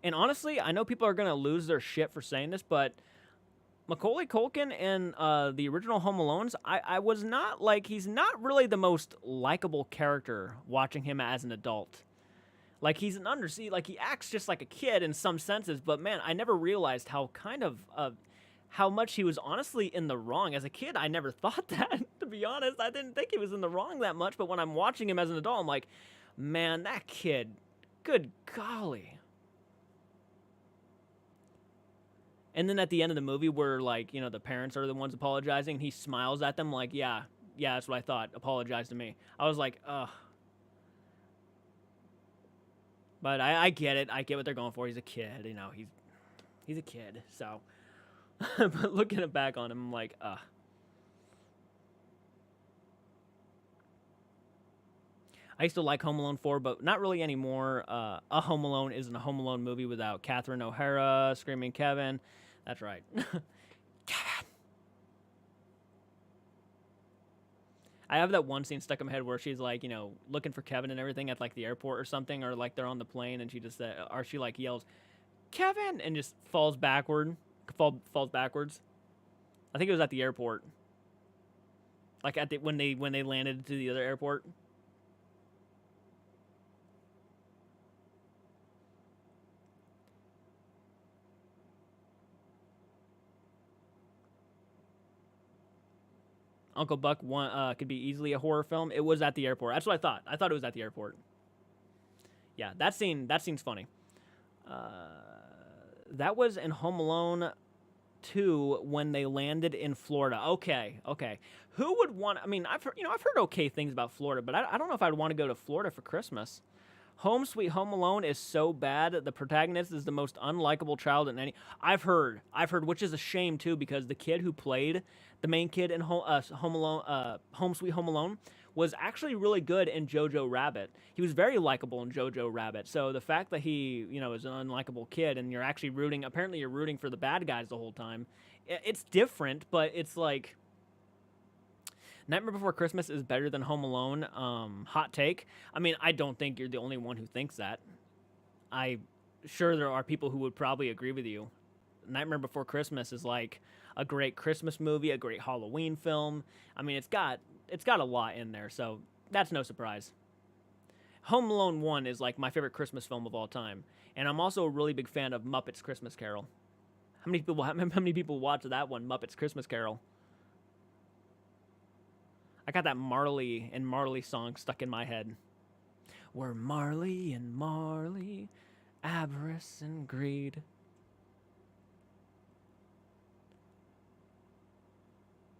And honestly, I know people are gonna lose their shit for saying this, but Macaulay Culkin and the original Home Alones, I was not like, he's not really the most likable character watching him as an adult. Like, he's an undersea, like, he acts just like a kid in some senses, but man, I never realized how how much he was honestly in the wrong. As a kid, I never thought that, to be honest. I didn't think he was in the wrong that much, but when I'm watching him as an adult, I'm like, man, that kid, good golly. And then at the end of the movie where, like, the parents are the ones apologizing, he smiles at them like, yeah, that's what I thought. Apologize to me. I was like, ugh. But I get it. I get what they're going for. He's a kid, he's a kid, so. But looking back on him, I'm like, ugh. I used to like Home Alone 4, but not really anymore. A Home Alone isn't a Home Alone movie without Catherine O'Hara, Screaming Kevin. That's right. Kevin! I have that one scene stuck in my head where she's like, looking for Kevin and everything at like the airport or something, or like they're on the plane and she just or she like yells, Kevin, and just falls backwards. I think it was at the airport. Like when they landed to the other airport. Uncle Buck could be easily a horror film. It was at the airport. That's what I thought. I thought it was at the airport. Yeah, that scene's funny. That was in Home Alone 2 when they landed in Florida. Okay. Who would want? I mean, I've heard okay things about Florida, but I don't know if I'd want to go to Florida for Christmas. Home Sweet Home Alone is so bad. The protagonist is the most unlikable child in any. I've heard, which is a shame too, because the kid who played the main kid in Home Sweet Home Alone was actually really good in Jojo Rabbit. He was very likable in Jojo Rabbit. So the fact that he, is an unlikable kid and you're actually apparently you're rooting for the bad guys the whole time, it's different, but it's like, Nightmare Before Christmas is better than Home Alone. Hot take. I mean, I don't think you're the only one who thinks that. I'm sure there are people who would probably agree with you. Nightmare Before Christmas is like a great Christmas movie, a great Halloween film. I mean, it's got a lot in there, so that's no surprise. Home Alone 1 is like my favorite Christmas film of all time, and I'm also a really big fan of Muppets Christmas Carol. How many people watch that one, Muppets Christmas Carol? I got that Marley and Marley song stuck in my head. We're Marley and Marley, avarice and greed.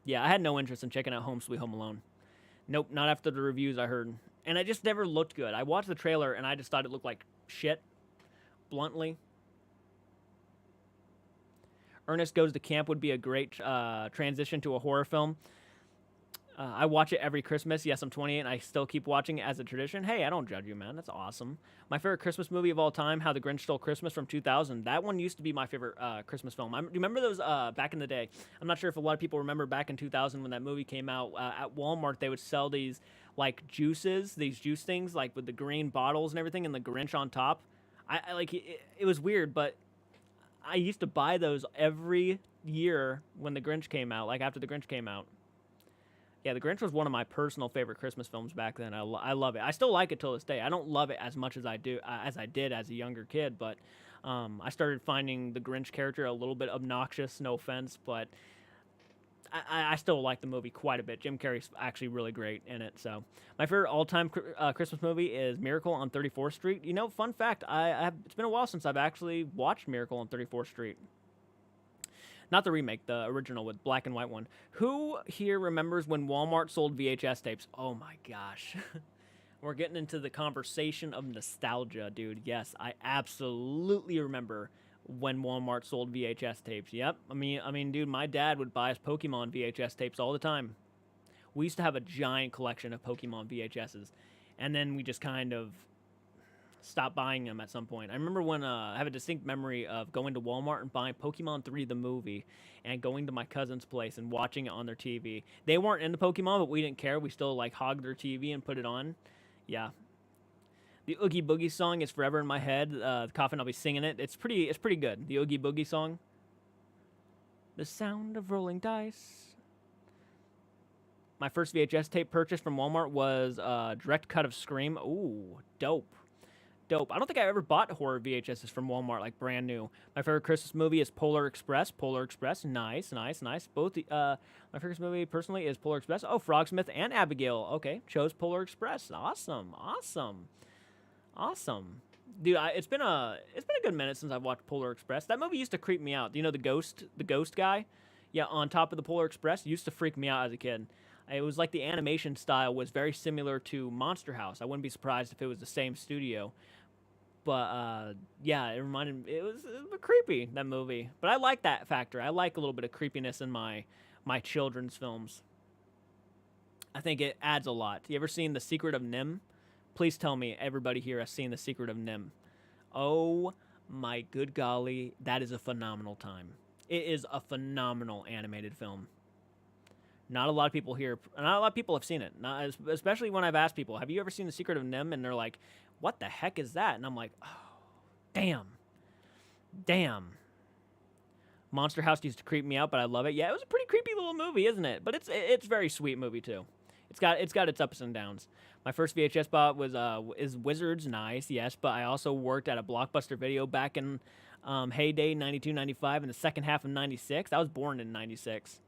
Yeah, I had no interest in checking out Home Sweet Home Alone. Nope, not after the reviews I heard. And it just never looked good. I watched the trailer and I just thought it looked like shit, bluntly. Ernest Goes to Camp would be a great transition to a horror film. I watch it every Christmas. Yes, I'm 28 and I still keep watching it as a tradition. Hey, I don't judge you, man. That's awesome. My favorite Christmas movie of all time, How the Grinch Stole Christmas from 2000. That one used to be my favorite Christmas film. Do you remember those back in the day? I'm not sure if a lot of people remember back in 2000 when that movie came out. At Walmart, they would sell these like juices, these juice things, like with the green bottles and everything, and the Grinch on top. I like it was weird, but I used to buy those every year when the Grinch came out, like after the Grinch came out. Yeah, The Grinch was one of my personal favorite Christmas films back then. I love it. I still like it till this day. I don't love it as much as I did as a younger kid, but I started finding the Grinch character a little bit obnoxious. No offense, but I still like the movie quite a bit. Jim Carrey's actually really great in it. So my favorite all-time Christmas movie is Miracle on 34th Street. You know, fun fact, it's been a while since I've actually watched Miracle on 34th Street. Not the remake, the original with black and white one. Who here remembers when Walmart sold VHS tapes? Oh my gosh. We're getting into the conversation of nostalgia, dude. Yes, I absolutely remember when Walmart sold VHS tapes. Yep. I mean, dude, my dad would buy us Pokemon VHS tapes all the time. We used to have a giant collection of Pokemon VHSs, and then we just kind of stopped buying them at some point. I remember when I have a distinct memory of going to Walmart and buying Pokemon 3 the movie and going to my cousin's place and watching it on their TV. They weren't into Pokemon, but we didn't care. We still like hogged their TV and put it on. Yeah. The Oogie Boogie song is forever in my head. The Coffin, I'll be singing it. It's pretty good. The Oogie Boogie song. The sound of rolling dice. My first VHS tape purchase from Walmart was a direct cut of Scream. Ooh, dope. Dope. I don't think I ever bought horror VHSs from Walmart, like brand new. My favorite Christmas movie is Polar Express. Polar Express, nice. Both my favorite movie personally is Polar Express. Oh, Frogsmith and Abigail. Okay, chose Polar Express. Awesome. Dude, it's been a good minute since I've watched Polar Express. That movie used to creep me out. Do you know the ghost guy? Yeah, on top of the Polar Express, used to freak me out as a kid. It was like the animation style was very similar to Monster House. I wouldn't be surprised if it was the same studio. But, yeah, it was creepy, that movie. But I like that factor. I like a little bit of creepiness in my children's films. I think it adds a lot. You ever seen The Secret of Nim? Please tell me everybody here has seen The Secret of Nim. Oh, my good golly, that is a phenomenal time. It is a phenomenal animated film. Not a lot of people have seen it. Especially when I've asked people, have you ever seen The Secret of Nim? And they're like, what the heck is that? And I'm like, oh, damn. Monster House used to creep me out, but I love it. Yeah, it was a pretty creepy little movie, isn't it? But it's a very sweet movie too. It's got its ups and downs. My first VHS bought is Wizards, nice, yes. But I also worked at a Blockbuster Video back in heyday, 92, 95, in the second half of 96. I was born in 96.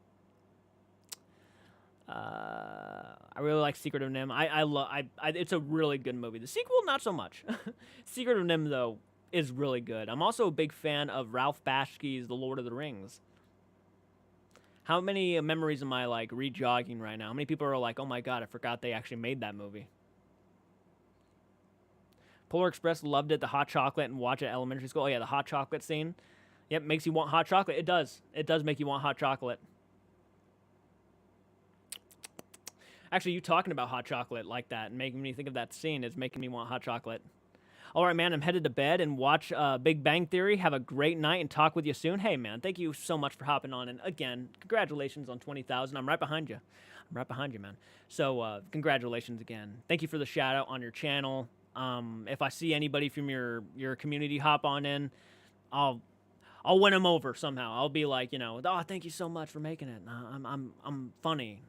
I really like Secret of Nim. It's a really good movie. The sequel, not so much. Secret of Nim, though, is really good. I'm also a big fan of Ralph Bakshi's The Lord of the Rings. How many memories am I, like, re-jogging right now? How many people are like, oh my god, I forgot they actually made that movie? Polar Express, loved it. The hot chocolate and watch it at elementary school. Oh yeah, the hot chocolate scene. Yep, makes you want hot chocolate. It does. It does make you want hot chocolate. Actually, you talking about hot chocolate like that and making me think of that scene is making me want hot chocolate. All right, man, I'm headed to bed and watch Big Bang Theory. Have a great night and talk with you soon. Hey, man, thank you so much for hopping on. And again, congratulations on 20,000. I'm right behind you. Man. So congratulations again. Thank you for the shout out on your channel. If I see anybody from your community hop on in, I'll win them over somehow. I'll be like, oh, thank you so much for making it. I'm funny.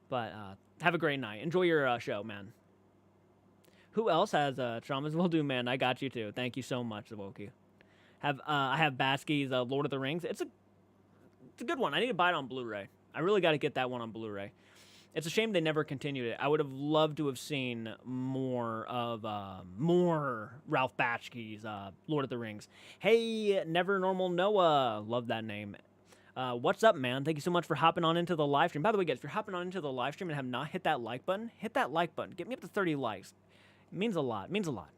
But have a great night. Enjoy your show, man. Who else has traumas? Will do, man. I got you too. Thank you so much, Woki. I have Baski's Lord of the Rings. It's a good one. I need to buy it on Blu-ray. I really got to get that one on Blu-ray. It's a shame they never continued it. I would have loved to have seen more Ralph Bakši's Lord of the Rings. Hey, Never Normal Noah. Love that name. What's up, man? Thank you so much for hopping on into the live stream. By the way, guys, if you're hopping on into the live stream and have not hit that like button, hit that like button. Get me up to 30 likes. It means a lot.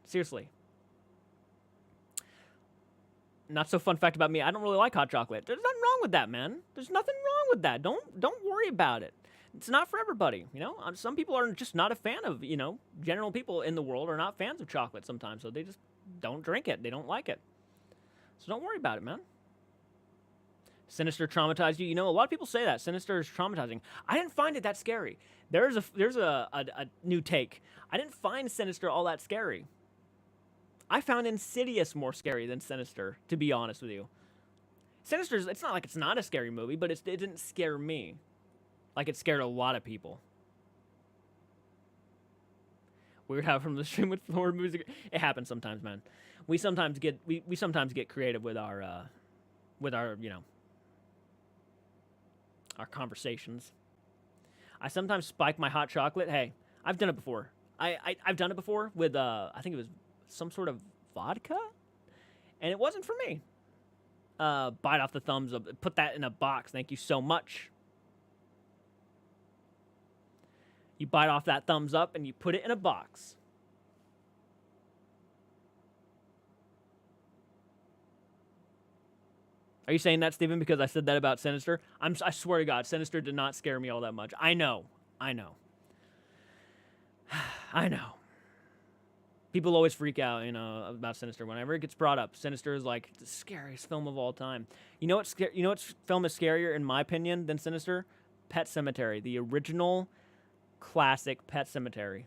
Seriously. Not so fun fact about me. I don't really like hot chocolate. There's nothing wrong with that, man. There's nothing wrong with that. Don't worry about it. It's not for everybody, you know. Some people are just not a fan of, you know, general people in the world are not fans of chocolate sometimes, so they just don't drink it. They don't like it. So don't worry about it, man. Sinister traumatized you. You know, a lot of people say that Sinister is traumatizing. I didn't find it that scary. There's a new take. I didn't find Sinister all that scary. I found Insidious more scary than Sinister, to be honest with you. Sinister's, it's not like it's not a scary movie, but it didn't scare me like it scared a lot of people. Weird how from the stream with horror music. It happens sometimes, man. We sometimes get creative with our you know, our conversations. I sometimes spike my hot chocolate. Hey, I've done it before. I've done it before with I think it was some sort of vodka, and it wasn't for me. Bite off the thumbs up. Put that in a box. Thank you so much. You bite off that thumbs up and you put it in a box. Are you saying that, Steven, because I said that about Sinister? I swear to God, Sinister did not scare me all that much. I know. I know. People always freak out, you know, about Sinister. Whenever it gets brought up, Sinister is like the scariest film of all time. You know what film is scarier, in my opinion, than Sinister? Pet Sematary, the original classic Pet Sematary.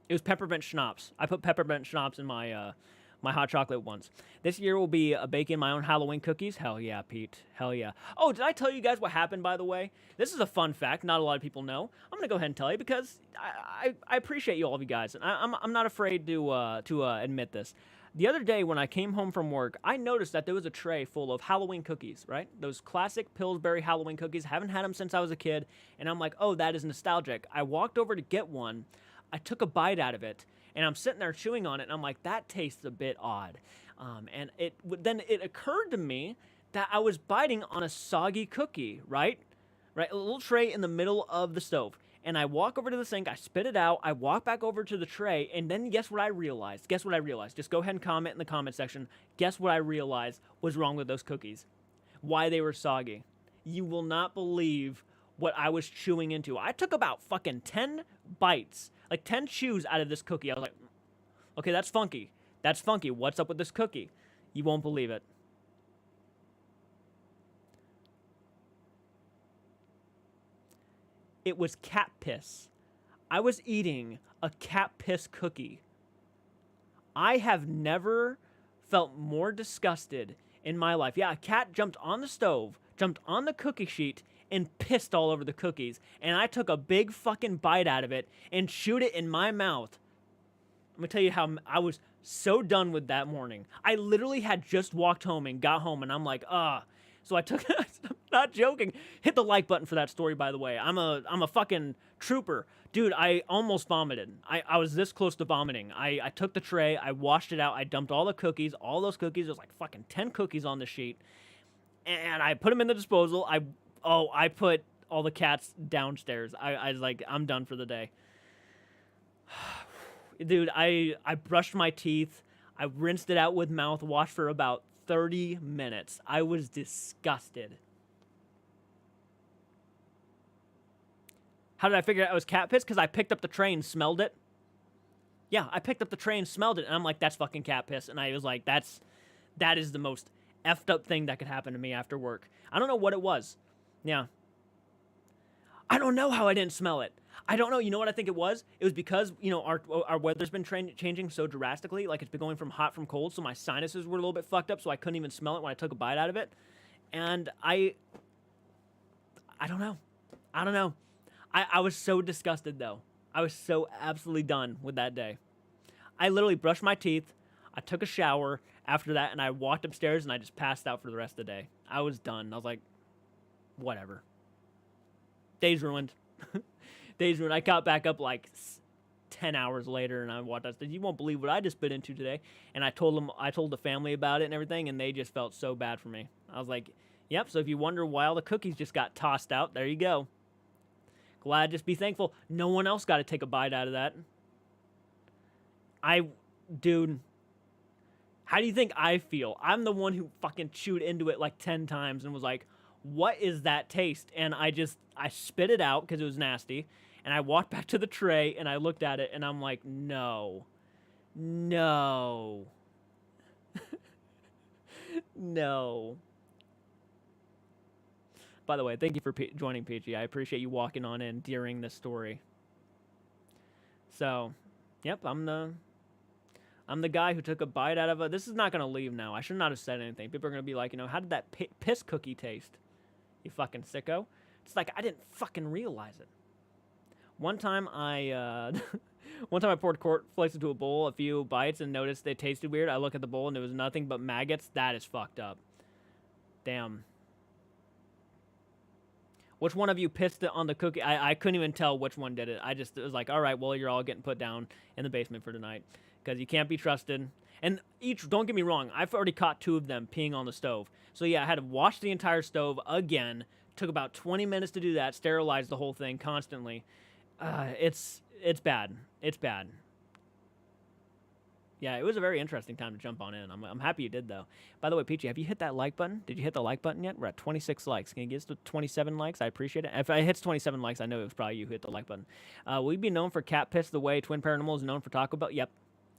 It was peppermint schnapps. I put peppermint schnapps in my my hot chocolate once. This year will be baking my own Halloween cookies. Hell yeah, Pete. Hell yeah. Oh, did I tell you guys what happened, by the way? This is a fun fact. Not a lot of people know. I'm going to go ahead and tell you because I appreciate you, all of you guys. And I'm not afraid to admit this. The other day when I came home from work, I noticed that there was a tray full of Halloween cookies, right? Those classic Pillsbury Halloween cookies. Haven't had them since I was a kid. And I'm like, oh, that is nostalgic. I walked over to get one. I took a bite out of it, and I'm sitting there chewing on it, and I'm like, that tastes a bit odd. And then it occurred to me that I was biting on a soggy cookie, right? Right, a little tray in the middle of the stove. And I walk over to the sink, I spit it out, I walk back over to the tray, and then guess what I realized? Guess what I realized? Just go ahead and comment in the comment section. Guess what I realized was wrong with those cookies? Why they were soggy. You will not believe what I was chewing into. I took about fucking 10 bites, like 10 chews out of this cookie. I was like, okay, that's funky. That's funky. What's up with this cookie? You won't believe it. It was cat piss. I was eating a cat piss cookie. I have never felt more disgusted in my life. Yeah, a cat jumped on the stove, jumped on the cookie sheet, and pissed all over the cookies. And I took a big fucking bite out of it and chewed it in my mouth. I'm gonna tell you how I was so done with that morning. I literally had just walked home and got home, and I'm like, So I took, I'm not joking. Hit the like button for that story, by the way. I'm a fucking trooper. Dude, I almost vomited. I was this close to vomiting. I took the tray, I washed it out, I dumped all the cookies, all those cookies. There was like fucking 10 cookies on the sheet. And I put them in the disposal. I put all the cats downstairs. I was like, I'm done for the day. Dude, I brushed my teeth. I rinsed it out with mouthwash for about 30 minutes. I was disgusted. How did I figure out it was cat piss? Because I picked up the tray and smelled it. Yeah, I picked up the tray and smelled it, and I'm like, that's fucking cat piss. And I was like, that is the most effed up thing that could happen to me after work. I don't know what it was. Yeah. I don't know how I didn't smell it. I don't know. You know what I think it was? It was because, you know, our weather's been changing so drastically. Like, it's been going from hot from cold, so my sinuses were a little bit fucked up, so I couldn't even smell it when I took a bite out of it. And I don't know. I was so disgusted, though. I was so absolutely done with that day. I literally brushed my teeth. I took a shower after that, and I walked upstairs, and I just passed out for the rest of the day. I was done. I was like, whatever. Day's ruined. Day's ruined. I got back up like 10 hours later, and I watched. I said, "You won't believe what I just bit into today." And I told the family about it and everything, and they just felt so bad for me. I was like, "Yep." So if you wonder why all the cookies just got tossed out, there you go. Glad, just be thankful no one else got to take a bite out of that. Dude, how do you think I feel? I'm the one who fucking chewed into it like 10 times and was like, what is that taste? And I spit it out because it was nasty. And I walked back to the tray and I looked at it and I'm like, no. No. No. By the way, thank you for joining, Peachy. I appreciate you walking on in during this story. So, yep, I'm the guy who took a bite out of a. This is not gonna leave now. I should not have said anything. People are gonna be like, how did that piss cookie taste? You fucking sicko. It's like I didn't fucking realize it. One time I poured cornflakes into a bowl, a few bites, and noticed they tasted weird. I look at the bowl and it was nothing but maggots. That is fucked up. Damn. Which one of you pissed on the cookie? I couldn't even tell which one did it. It was like, all right, well, you're all getting put down in the basement for tonight because you can't be trusted. And don't get me wrong, I've already caught 2 of them peeing on the stove. So yeah, I had to wash the entire stove again. Took about 20 minutes to do that, sterilize the whole thing constantly. It's bad. It's bad. Yeah, it was a very interesting time to jump on in. I'm happy you did, though. By the way, Peachy, have you hit that like button? Did you hit the like button yet? We're at 26 likes. Can you get us to 27 likes? I appreciate it. If I hit 27 likes, I know it was probably you who hit the like button. Will you be known for cat piss the way Twin Paranormal is known for Taco Bell? Yep.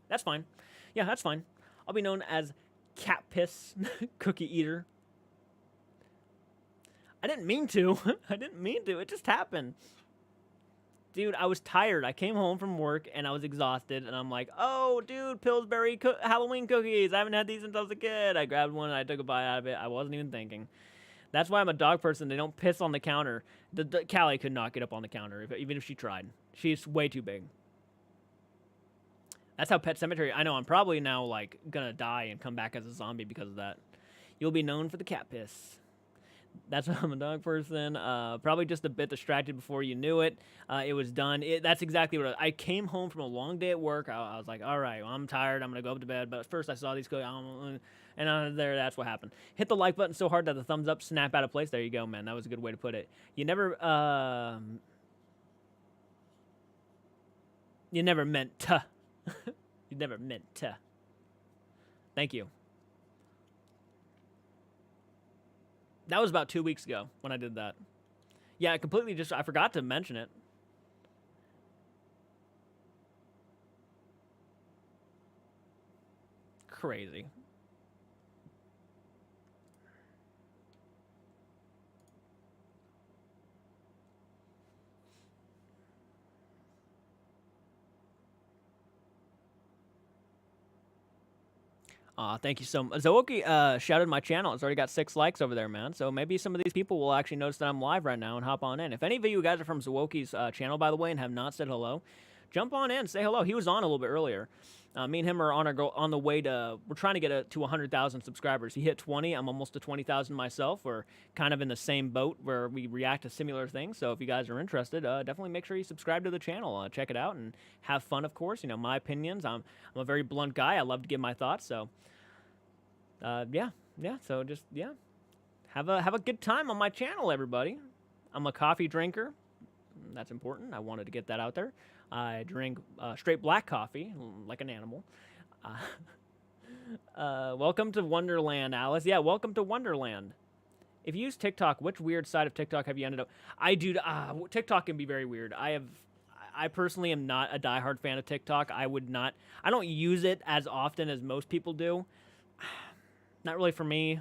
That's fine. Yeah, that's fine. I'll be known as cat piss cookie eater. I didn't mean to. I didn't mean to. It just happened. Dude, I was tired. I came home from work and I was exhausted. And I'm like, oh, dude, Pillsbury Halloween cookies. I haven't had these since I was a kid. I grabbed one and I took a bite out of it. I wasn't even thinking. That's why I'm a dog person. They don't piss on the counter. The Callie could not get up on the counter, even if she tried. She's way too big. That's how Pet Cemetery. I know I'm probably now like gonna die and come back as a zombie because of that. You'll be known for the cat piss. That's why I'm a dog person. Probably just a bit distracted before you knew it. It was done. That's exactly what I came home from a long day at work. I was like, all right, well, I'm tired. I'm going to go up to bed. But first I saw these cookies. And that's what happened. Hit the like button so hard that the thumbs up snap out of place. There you go, man. That was a good way to put it. You never meant to. You never meant to. Thank you. That was about 2 weeks ago when I did that. Yeah, I forgot to mention it. Crazy. Thank you so much. Zawoki shouted my channel. It's already got 6 likes over there, man. So maybe some of these people will actually notice that I'm live right now and hop on in. If any of you guys are from Zawoki's channel, by the way, and have not said hello, jump on in, say hello. He was on a little bit earlier. Me and him are on the way to, we're trying to get to 100,000 subscribers. He hit 20. I'm almost to 20,000 myself. We're kind of in the same boat where we react to similar things. So if you guys are interested, definitely make sure you subscribe to the channel. Check it out and have fun, of course. My opinions. I'm a very blunt guy. I love to give my thoughts. So, yeah. So just, yeah. Have a good time on my channel, everybody. I'm a coffee drinker. That's important. I wanted to get that out there. I drink straight black coffee, like an animal. Welcome to Wonderland, Alice. Yeah, welcome to Wonderland. If you use TikTok, which weird side of TikTok have you ended up? TikTok can be very weird. I personally am not a diehard fan of TikTok. I don't use it as often as most people do. Not really for me,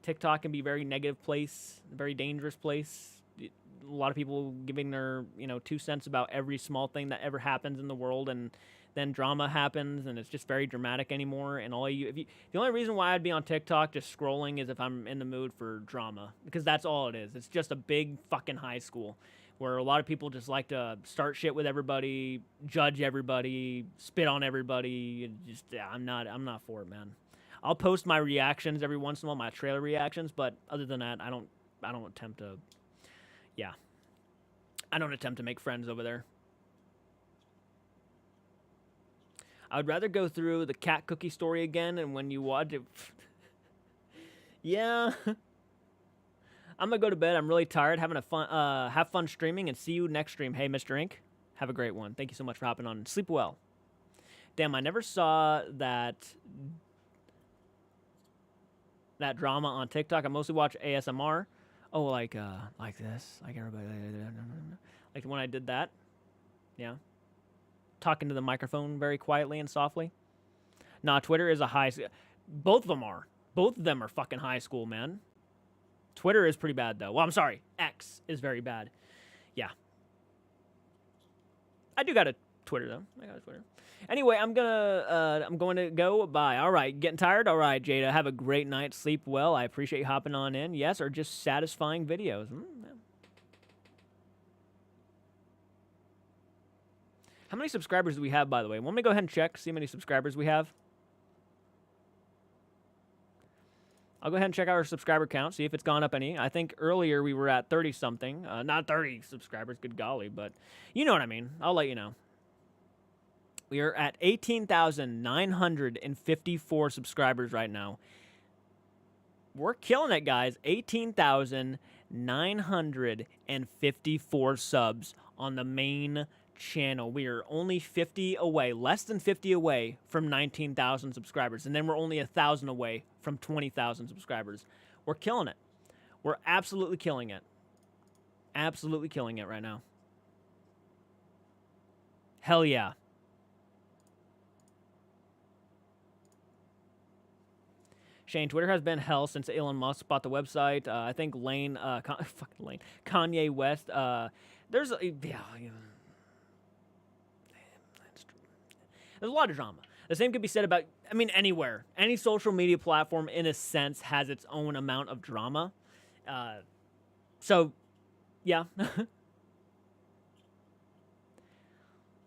TikTok can be a very negative place, a very dangerous place. A lot of people giving their 2 cents about every small thing that ever happens in the world, and then drama happens, and it's just very dramatic anymore. And the only reason why I'd be on TikTok just scrolling is if I'm in the mood for drama, because that's all it is. It's just a big fucking high school where a lot of people just like to start shit with everybody, judge everybody, spit on everybody. I'm not for it, man. I'll post my reactions every once in a while, my trailer reactions, but other than that, I don't attempt to. Yeah. I don't attempt to make friends over there. I would rather go through the cat cookie story again, and when you watch it... Yeah. I'm going to go to bed. I'm really tired. Have fun streaming, and see you next stream. Hey, Mr. Ink, have a great one. Thank you so much for hopping on. Sleep well. Damn, I never saw that drama on TikTok. I mostly watch ASMR. Oh, like this, like everybody, like when I did that. Yeah, talking to the microphone very quietly and softly. Nah, Twitter is a high. Both of them are. Both of them are fucking high school, man. Twitter is pretty bad though. Well, I'm sorry. X is very bad. Yeah. I do got a Twitter though. I got a Twitter. Anyway, I'm going to go. Bye. All right, getting tired. All right, Jada. Have a great night. Sleep well. I appreciate you hopping on in. Yes, or just satisfying videos. Yeah. How many subscribers do we have, by the way? Want me to go ahead and check, see how many subscribers we have? I'll go ahead and check our subscriber count, see if it's gone up any. I think earlier we were at 30-something. Not 30 subscribers, good golly, but you know what I mean. I'll let you know. We are at 18,954 subscribers right now. We're killing it, guys. 18,954 subs on the main channel. We are only 50 away, less than 50 away from 19,000 subscribers. And then we're only 1,000 away from 20,000 subscribers. We're killing it. We're absolutely killing it. Absolutely killing it right now. Hell yeah. Shane, Twitter has been hell since Elon Musk bought the website. I think Kanye West. There's a lot of drama. The same could be said about, I mean, anywhere. Any social media platform, in a sense, has its own amount of drama. So, yeah.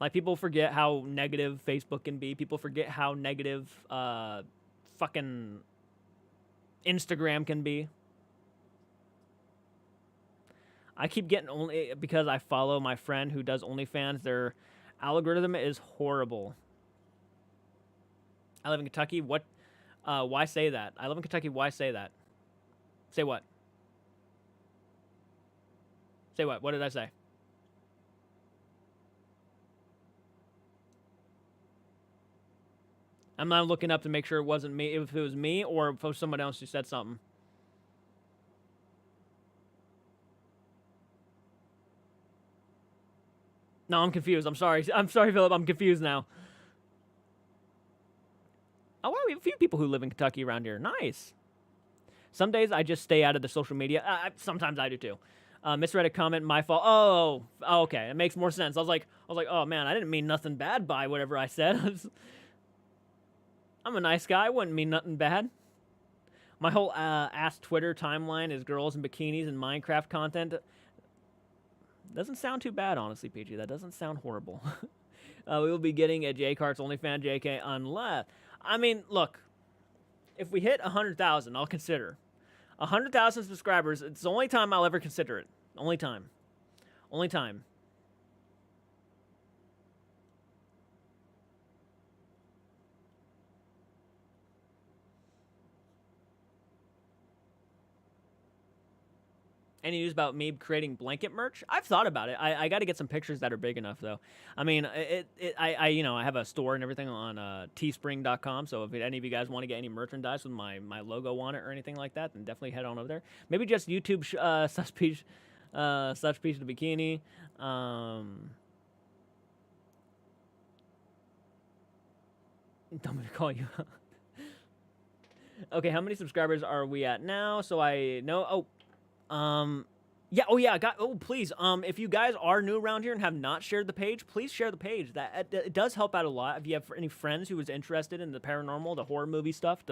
Like, people forget how negative Facebook can be. People forget how negative fucking Instagram can be. I keep getting only because I follow my friend who does OnlyFans. Their algorithm is horrible. I live in Kentucky. What? Why say that? I live in Kentucky. Why say that? Say what? Say what? What did I say? I'm not looking up to make sure it wasn't me, if it was me or if it was someone else who said something. No, I'm confused. I'm sorry. I'm sorry, Philip. I'm confused now. Oh, wow, we have a few people who live in Kentucky around here. Nice. Some days I just stay out of the social media. Sometimes I do too. Misread a comment, my fault. Oh, okay. It makes more sense. I was like, oh man, I didn't mean nothing bad by whatever I said. I'm a nice guy. I wouldn't mean nothing bad. My whole Ask Twitter timeline is girls in bikinis and Minecraft content. Doesn't sound too bad, honestly, PG. That doesn't sound horrible. We will be getting a J-Cart's OnlyFans JK unless... I mean, look. If we hit 100,000, I'll consider. 100,000 subscribers, it's the only time I'll ever consider it. Only time. Only time. Any news about me creating blanket merch? I've thought about it. I got to get some pictures that are big enough, though. I mean, I have a store and everything on teespring.com. So if any of you guys want to get any merchandise with my logo on it or anything like that, then definitely head on over there. Maybe just YouTube such piece to bikini. Don't me to call you. Okay, how many subscribers are we at now? So I know. Please, if you guys are new around here and have not shared the page, please share the page. That it does help out a lot. If you have any friends who is interested in the paranormal, the horror movie stuff,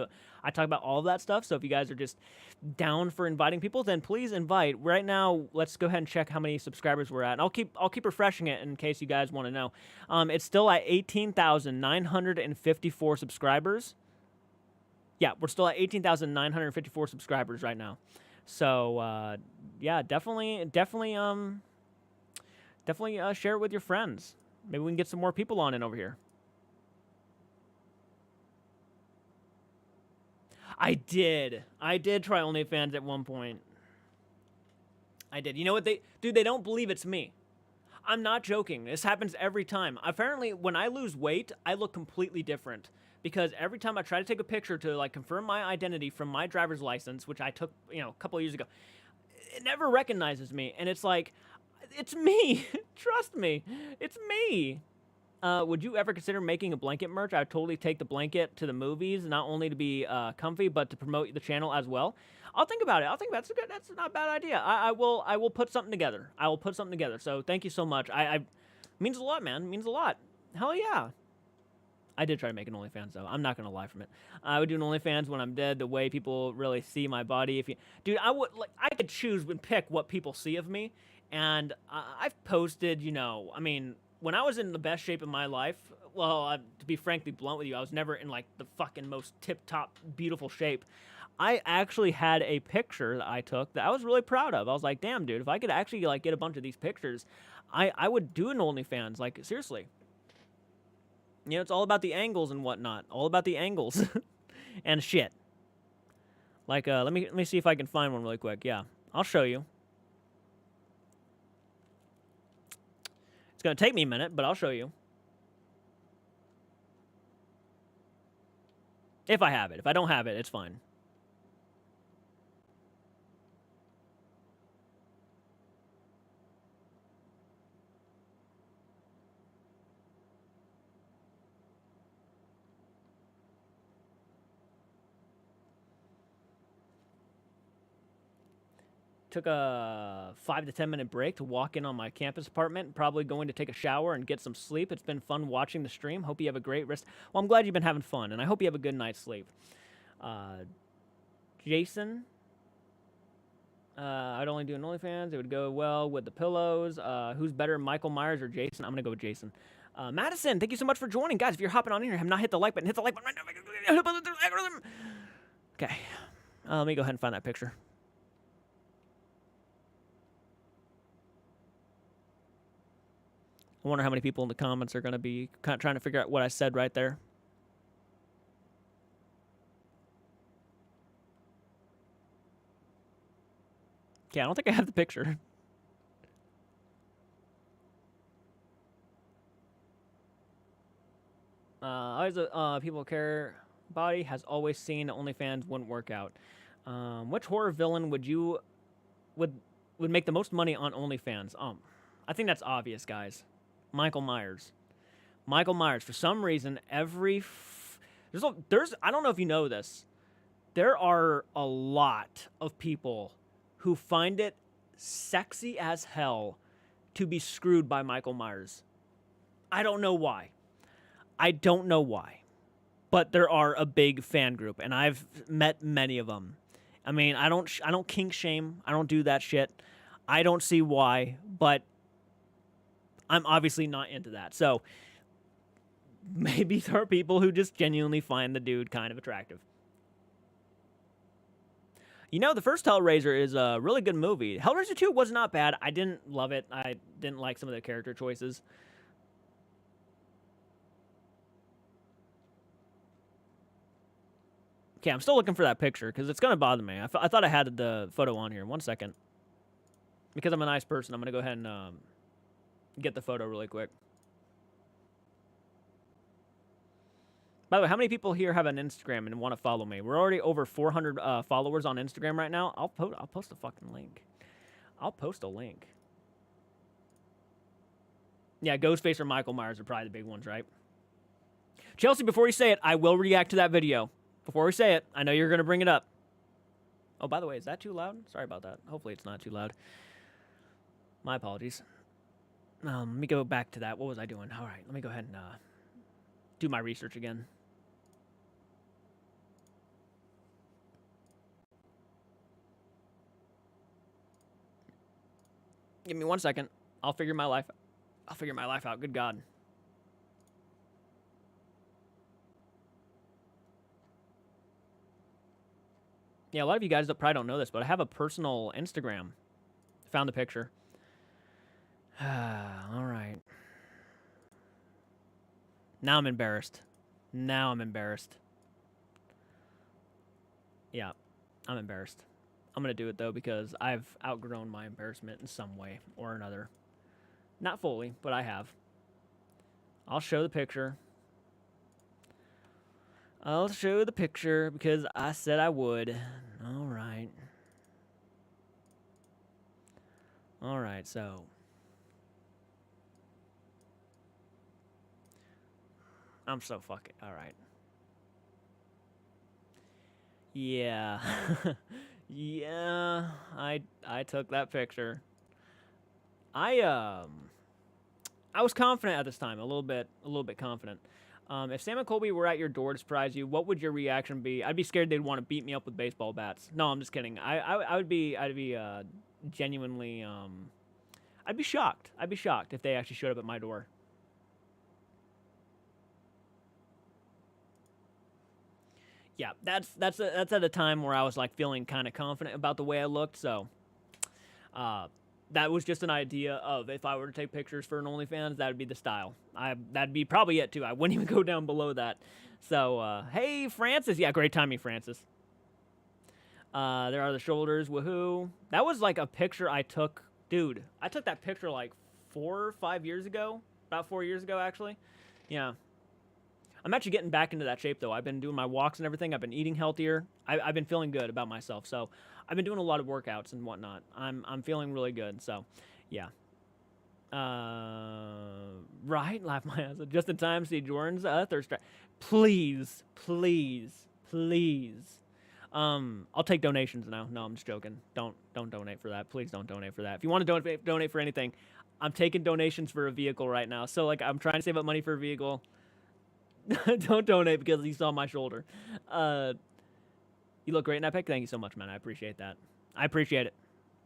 I talk about all of that stuff. So if you guys are just down for inviting people, then please invite. Right now, let's go ahead and check how many subscribers we're at. And I'll keep refreshing it in case you guys want to know. It's still at 18,954 subscribers. Yeah, we're still at 18,954 subscribers right now. So, yeah, definitely share it with your friends. Maybe we can get some more people on in over here. I did try OnlyFans at one point. I did. You know what they don't believe it's me. I'm not joking. This happens every time. Apparently, when I lose weight, I look completely different because every time I try to take a picture to like confirm my identity from my driver's license, which I took, a couple of years ago, it never recognizes me, and it's like, it's me. Trust me, it's me. Would you ever consider making a blanket merch? I would totally take the blanket to the movies, not only to be comfy, but to promote the channel as well. I'll think about it. I'll think about it. That's not a bad idea. I will. I will put something together. I will put something together. So thank you so much. I means a lot, man. It means a lot. Hell yeah. I did try to make an OnlyFans though. I'm not gonna lie from it. I would do an OnlyFans when I'm dead. The way people really see my body. If you, dude, I would like. I could choose and pick what people see of me, and I've posted. I mean, when I was in the best shape of my life, well, to be frankly blunt with you, I was never in like the fucking most tip-top beautiful shape. I actually had a picture that I took that I was really proud of. I was like, damn, dude, if I could actually like get a bunch of these pictures, I would do an OnlyFans. Like, seriously. It's all about the angles and whatnot. All about the angles and shit. Like, let me see if I can find one really quick. Yeah, I'll show you. It's gonna take me a minute, but I'll show you. If I have it. If I don't have it, it's fine. Took a 5 to 10 minute break to walk in on my campus apartment. Probably going to take a shower and get some sleep. It's been fun watching the stream. Hope you have a great rest. Well, I'm glad you've been having fun, and I hope you have a good night's sleep. Jason. I'd only do an OnlyFans. It would go well with the pillows. Who's better, Michael Myers or Jason? I'm going to go with Jason. Madison, thank you so much for joining. Guys, if you're hopping on in here and have not hit the like button, hit the like button right now. Okay. Let me go ahead and find that picture. I wonder how many people in the comments are going to be kind of trying to figure out what I said right there. Okay, I don't think I have the picture. Always, people care. Body has always seen OnlyFans wouldn't work out. Which horror villain would make the most money on OnlyFans? I think that's obvious, guys. Michael Myers. Michael Myers. For some reason, there's I don't know if you know this. There are a lot of people who find it sexy as hell to be screwed by Michael Myers. I don't know why. But there are a big fan group, and I've met many of them. I mean, I don't kink shame. I don't do that shit. I don't see why, but I'm obviously not into that. So maybe there are people who just genuinely find the dude kind of attractive. The first Hellraiser is a really good movie. Hellraiser 2 was not bad. I didn't love it. I didn't like some of the character choices. Okay, I'm still looking for that picture because it's going to bother me. I thought I had the photo on here. 1 second. Because I'm a nice person, I'm going to go ahead and get the photo really quick. By the way, how many people here have an Instagram and want to follow me? We're already over 400 followers on Instagram right now. I'll post a fucking link. I'll post a link. Yeah, Ghostface or Michael Myers are probably the big ones, right? Chelsea, before you say it, I will react to that video. Before we say it, I know you're going to bring it up. Oh, by the way, is that too loud? Sorry about that. Hopefully it's not too loud. My apologies. Let me go back to that. What was I doing? All right, let me go ahead and do my research again. Give me 1 second. I'll figure my life out. Good God. Yeah, a lot of you guys probably don't know this, but I have a personal Instagram. Found the picture. All right. Now I'm embarrassed. Yeah, I'm embarrassed. I'm going to do it, though, because I've outgrown my embarrassment in some way or another. Not fully, but I have. I'll show the picture. I'll show the picture because I said I would. All right. All right, so. I'm so fucking. All right. Yeah. Yeah, I took that picture. I I was confident at this time, a little bit confident. If Sam and Colby were at your door to surprise you, what would your reaction be? I'd be scared they'd want to beat me up with baseball bats. No, I'm just kidding. I would be genuinely I'd be shocked. I'd be shocked if they actually showed up at my door. Yeah, that's at a time where I was like feeling kind of confident about the way I looked. So, uh, that was just an idea of if I were to take pictures for an OnlyFans, that would be the style. That'd be probably it too. I wouldn't even go down below that. So, hey Francis, yeah, great timing, Francis. There are the shoulders, woohoo. That was like a picture I took, dude. I took that picture like 4 or 5 years ago, about 4 years ago actually. Yeah, I'm actually getting back into that shape though. I've been doing my walks and everything. I've been eating healthier. I've been feeling good about myself. So I've been doing a lot of workouts and whatnot. I'm feeling really good. So yeah. Right. Laugh my ass off. Just in time. See Jordan's thirst trap. Please, please, please. I'll take donations now. No, I'm just joking. Don't donate for that. Please don't donate for that. If you want to donate for anything, I'm taking donations for a vehicle right now. So like I'm trying to save up money for a vehicle. Don't donate because you saw my shoulder. Uh, you look great in that pic. Thank you so much, man. I appreciate that. I appreciate it.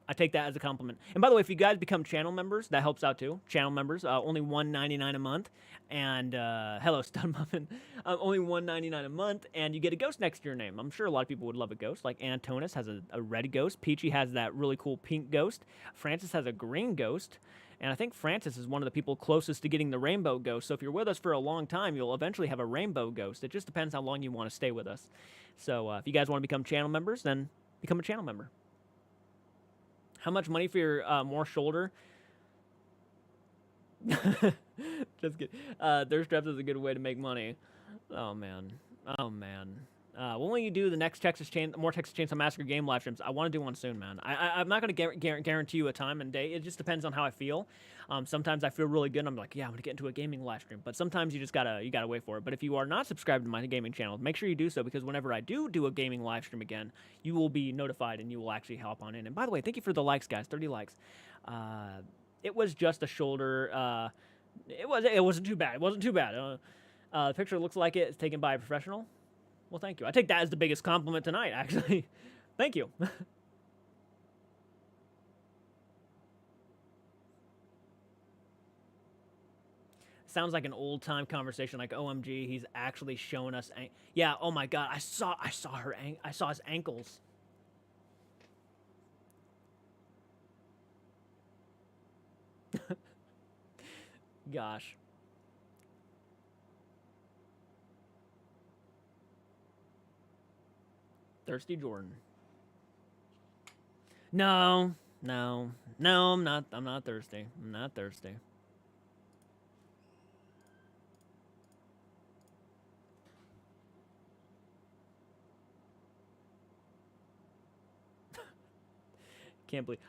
I take that as a compliment. And by the way, if you guys become channel members, that helps out too. Channel members, only $1.99 a month. And hello, Stud Muffin. Only $1.99 a month, and you get a ghost next to your name. I'm sure a lot of people would love a ghost. Like Antonis has a red ghost. Peachy has that really cool pink ghost. Francis has a green ghost. And I think Francis is one of the people closest to getting the rainbow ghost. So if you're with us for a long time, you'll eventually have a rainbow ghost. It just depends how long you want to stay with us. So if you guys want to become channel members, then become a channel member. How much money for your more shoulder? Just kidding. Thirst traps is a good way to make money. Oh man. Oh man. When will you do the next more Texas Chainsaw Massacre game live streams? I want to do one soon, man. I'm not going to guarantee you a time and date. It just depends on how I feel. Sometimes I feel really good and I'm like, yeah, I'm going to get into a gaming live stream. But sometimes you gotta wait for it. But if you are not subscribed to my gaming channel, make sure you do so because whenever I do a gaming live stream again, you will be notified and you will actually hop on in. And by the way, thank you for the likes, guys. 30 likes. It was just a shoulder. It wasn't too bad. It wasn't too bad. The picture looks like it's taken by a professional. Well, thank you. I take that as the biggest compliment tonight, actually. Thank you. Sounds like an old time conversation. Like, OMG, he's actually showing us. Yeah. Oh my God. I saw her. I saw his ankles. Gosh. Thirsty Jordan. No, no, no. I'm not. I'm not thirsty. I'm not thirsty.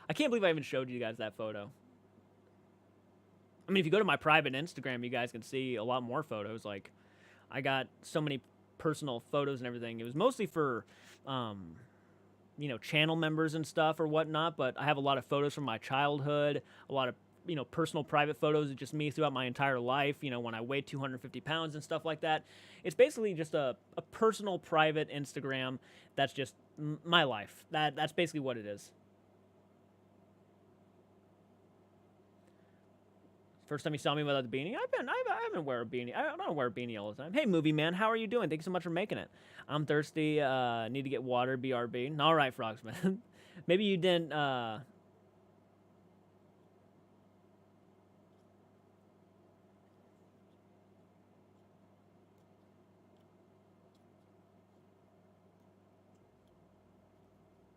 I can't believe I even showed you guys that photo. I mean, if you go to my private Instagram, you guys can see a lot more photos. Like, I got so many personal photos and everything. It was mostly for, channel members and stuff or whatnot. But I have a lot of photos from my childhood, a lot of personal private photos of just me throughout my entire life. When I weighed 250 pounds and stuff like that. It's basically just a personal private Instagram. That's just my life. That's basically what it is. First time you saw me without the beanie, I've been wearing a beanie. I don't wear a beanie all the time. Hey, movie man, how are you doing? Thank you so much for making it. I'm thirsty. Need to get water. BRB. All right, Frogsmith. Maybe you didn't.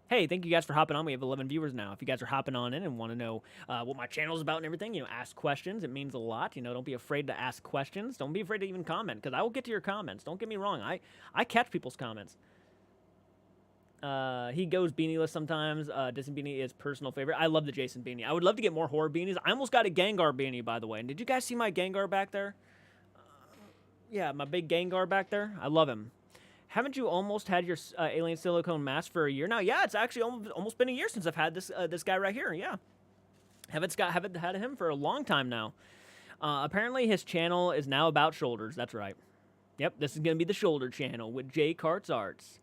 Hey, thank you guys for hopping on. We have 11 viewers now. If you guys are hopping on in and want to know what my channel is about and everything, ask questions. It means a lot. Don't be afraid to ask questions. Don't be afraid to even comment, because I will get to your comments. Don't get me wrong. I catch people's comments. He goes beanieless sometimes. Disney beanie is personal favorite. I love the Jason beanie. I would love to get more horror beanies. I almost got a Gengar beanie, by the way. And did you guys see my Gengar back there? Yeah, my big Gengar back there. I love him. Haven't you almost had your alien silicone mask for a year now? Yeah, it's actually almost been a year since I've had this guy right here. Yeah, haven't had him for a long time now. Apparently, his channel is now about shoulders. That's right. Yep, this is gonna be the shoulder channel with J Karts Arts.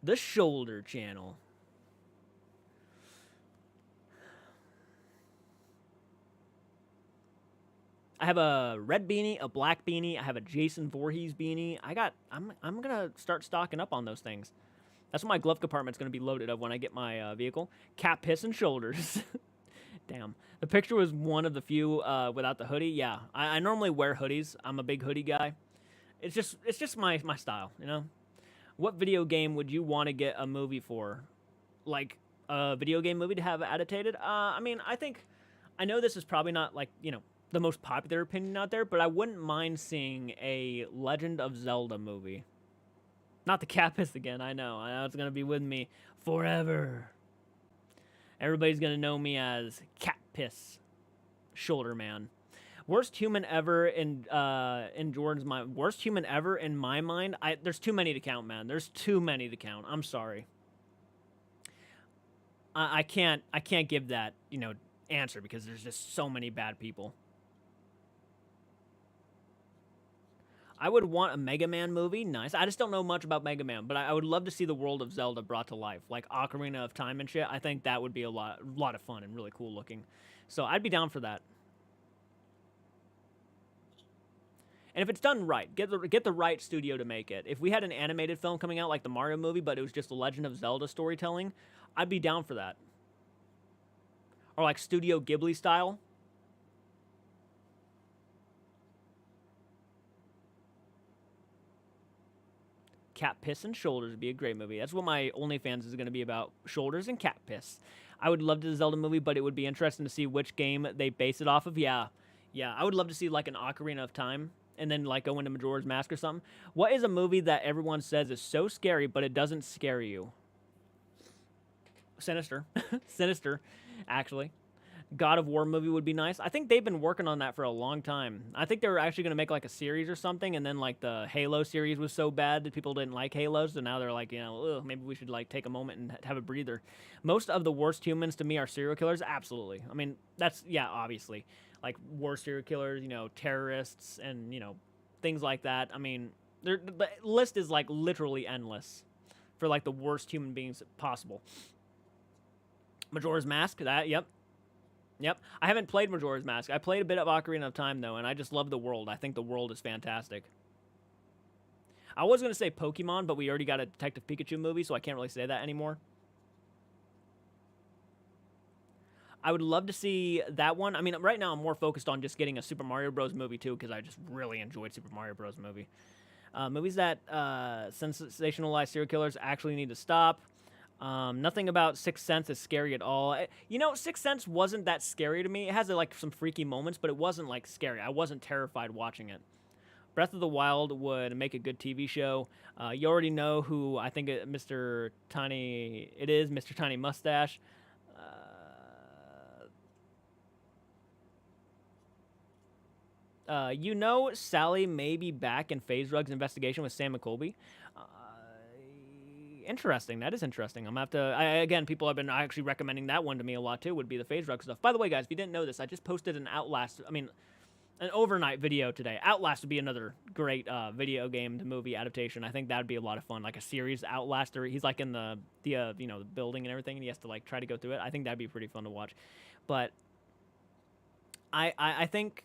The shoulder channel. I have a red beanie, a black beanie. I have a Jason Voorhees beanie. I'm gonna start stocking up on those things. That's what my glove compartment's gonna be loaded of when I get my vehicle. Cap, piss, and shoulders. Damn. The picture was one of the few without the hoodie. Yeah, I normally wear hoodies. I'm a big hoodie guy. It's just my style, What video game would you want to get a movie for? Like a video game movie to have adapted? I mean, I know this is probably not like, the most popular opinion out there, but I wouldn't mind seeing a Legend of Zelda movie. Not the Capist again, I know it's going to be with me forever. Everybody's going to know me as Cat Piss, Shoulder Man. Worst human ever in Jordan's mind. Worst human ever in my mind. There's too many to count, man. There's too many to count. I'm sorry. I can't give that, answer, because there's just so many bad people. I would want a Mega Man movie. Nice. I just don't know much about Mega Man, but I would love to see the world of Zelda brought to life, like Ocarina of Time and shit. I think that would be a lot of fun and really cool looking. So I'd be down for that. And if it's done right, get the right studio to make it. If we had an animated film coming out like the Mario movie, but it was just a Legend of Zelda storytelling, I'd be down for that. Or like Studio Ghibli style. Cat piss and shoulders would be a great movie. That's what my OnlyFans is going to be about, shoulders and cat piss. I would love the Zelda movie, but it would be interesting to see which game they base it off of. Yeah, I would love to see like an Ocarina of Time, and then like go into Majora's Mask or something. What is a movie that everyone says is so scary, but it doesn't scare you? Sinister. Sinister, actually. God of War movie would be nice. I think they've been working on that for a long time. I think they were actually going to make like a series or something, and then like the Halo series was so bad that people didn't like Halo, so now they're like, maybe we should like take a moment and have a breather. Most of the worst humans to me are serial killers. Absolutely. I mean, that's, yeah, obviously. Like worst serial killers, terrorists, and, things like that. I mean, the list is like literally endless for like the worst human beings possible. Majora's Mask, yep. I haven't played Majora's Mask. I played a bit of Ocarina of Time, though, and I just love the world. I think the world is fantastic. I was going to say Pokemon, but we already got a Detective Pikachu movie, so I can't really say that anymore. I would love to see that one. I mean, right now I'm more focused on just getting a Super Mario Bros. Movie, too, because I just really enjoyed Super Mario Bros. Movie. Movies that sensationalize serial killers actually need to stop. Nothing about Sixth Sense is scary at all. Sixth Sense wasn't that scary to me. It has like some freaky moments, but it wasn't like scary. I wasn't terrified watching it. Breath of the Wild would make a good TV show. You already know who I think Mr. Tiny Mustache. Sally may be back in FaZe Rug's investigation with Sam McColby. Interesting. That is interesting. I'm going to have to... again, people have been actually recommending that one to me a lot, too, would be the FaZe Rug stuff. By the way, guys, if you didn't know this, I just posted an overnight video today. Outlast would be another great video game to movie adaptation. I think that would be a lot of fun. Like a series, Outlast, or he's like in the building and everything, and he has to like try to go through it. I think that'd be pretty fun to watch. But I think...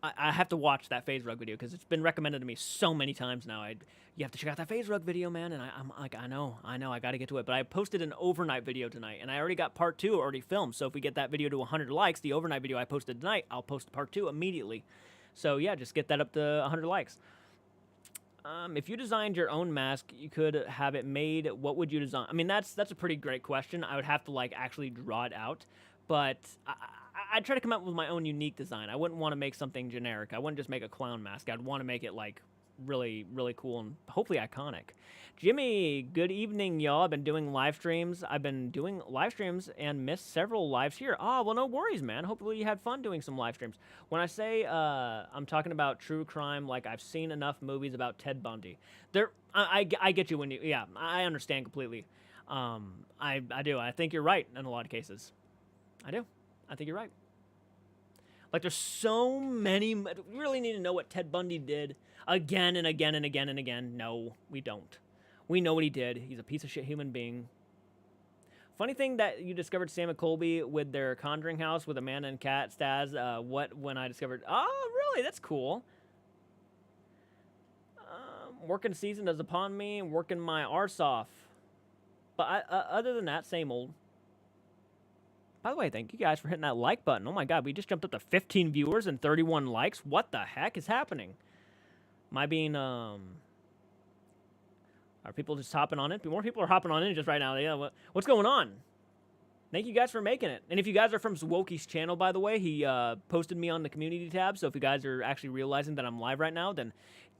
I have to watch that FaZe Rug video because it's been recommended to me so many times now. You have to check out that FaZe Rug video, man. And I'm like, I know, I got to get to it. But I posted an overnight video tonight, and I already got part 2 already filmed. So if we get that video to 100 likes, the overnight video I posted tonight, I'll post part 2 immediately. So yeah, just get that up to 100 likes. If you designed your own mask, you could have it made. What would you design? I mean, that's a pretty great question. I would have to like actually draw it out, but I'd try to come up with my own unique design. I wouldn't want to make something generic. I wouldn't just make a clown mask. I'd want to make it like really, really cool and hopefully iconic. Jimmy, good evening, y'all. I've been doing live streams. I've been doing live streams and missed several lives here. Oh, well, no worries, man. Hopefully you had fun doing some live streams. When I say I'm talking about true crime, like I've seen enough movies about Ted Bundy. I get you when you, yeah, I understand completely. I do. I think you're right in a lot of cases. I do. I think you're right. Like, there's so many. We really need to know what Ted Bundy did again and again and again and again. No, we don't. We know what he did. He's a piece of shit human being. Funny thing that you discovered Sam and Colby with their Conjuring house with Amanda and Kat, Staz. When I discovered. Oh, really? That's cool. Working season is upon me. Working my arse off. But other than that, same old. By the way, thank you guys for hitting that like button. Oh my god, we just jumped up to 15 viewers and 31 likes. What the heck is happening? Am I being, Are people just hopping on it? More people are hopping on in just right now. Yeah, what's going on? Thank you guys for making it. And if you guys are from Zwoki's channel, by the way, he posted me on the community tab. So if you guys are actually realizing that I'm live right now, then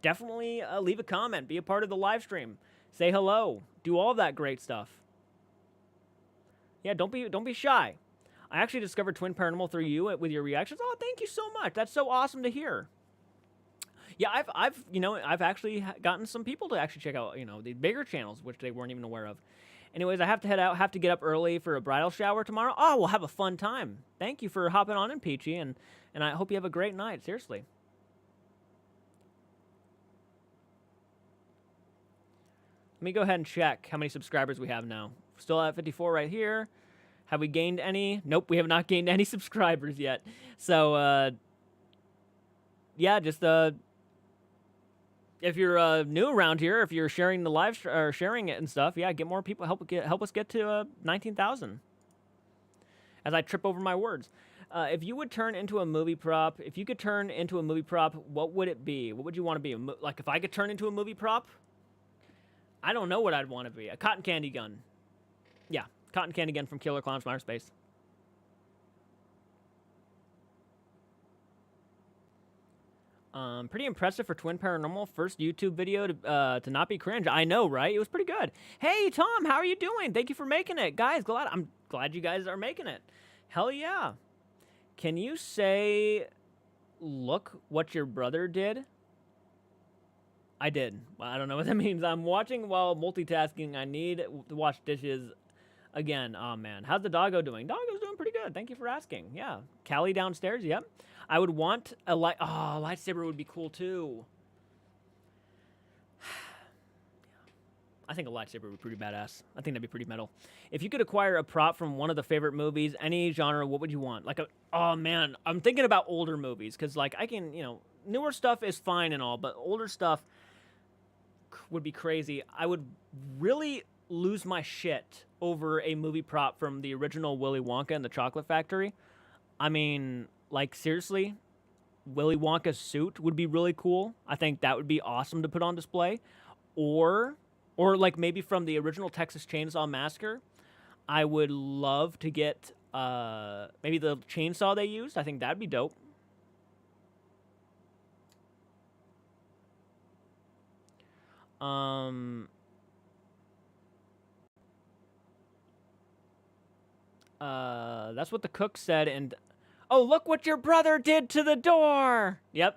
definitely leave a comment. Be a part of the live stream. Say hello. Do all of that great stuff. Yeah, don't be shy. I actually discovered Twin Paranormal through you with your reactions. Oh, thank you so much. That's so awesome to hear. Yeah, I've actually gotten some people to actually check out, the bigger channels, which they weren't even aware of. Anyways, I have to head out, have to get up early for a bridal shower tomorrow. Oh, we'll have a fun time. Thank you for hopping on in, Peachy, and I hope you have a great night, seriously. Let me go ahead and check how many subscribers we have now. Still at 54 right here. Have we gained any? Nope, we have not gained any subscribers yet. So, yeah, just, if you're new around here, if you're sharing the live or sharing it and stuff, yeah, get more people. Help us get to 19,000. As I trip over my words, if you would turn into a movie prop, if you could turn into a movie prop, what would it be? What would you want to be? Like, if I could turn into a movie prop, I don't know what I'd want to be. A cotton candy gun. Yeah, cotton candy gun from Killer Clowns from Outer Space. Pretty impressive for Twin Paranormal. First YouTube video to not be cringe. I know, right? It was pretty good. Hey, Tom, how are you doing? Thank you for making it. Guys, I'm glad you guys are making it. Hell yeah. Can you say, look what your brother did? I did. Well, I don't know what that means. I'm watching while multitasking. I need to wash dishes again. Oh, man. How's the doggo doing? Doggo's doing pretty good. Thank you for asking. Yeah. Callie downstairs. Yep. I would want a lightsaber would be cool, too. I think a lightsaber would be pretty badass. I think that'd be pretty metal. If you could acquire a prop from one of the favorite movies, any genre, what would you want? Like oh, man. I'm thinking about older movies because, like, I can, newer stuff is fine and all, but older stuff would be crazy. I would really lose my shit over a movie prop from the original Willy Wonka and the Chocolate Factory. I mean, like, seriously, Willy Wonka's suit would be really cool. I think that would be awesome to put on display. Or like maybe from the original Texas Chainsaw Massacre, I would love to get maybe the chainsaw they used. I think that'd be dope. That's what the cook said, and oh, look what your brother did to the door. Yep.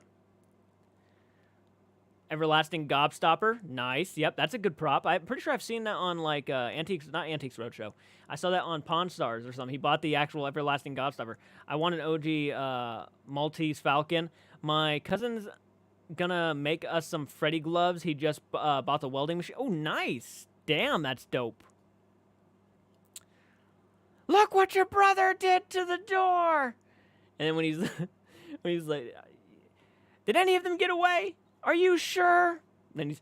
Everlasting Gobstopper. Nice. Yep, that's a good prop. I'm pretty sure I've seen that on, like, not Antiques Roadshow. I saw that on Pawn Stars or something. He bought the actual Everlasting Gobstopper. I want an OG Maltese Falcon. My cousin's gonna make us some Freddy gloves. He just bought the welding machine. Oh, nice. Damn, that's dope. Look what your brother did to the door. And then when he's like, did any of them get away? Are you sure? And then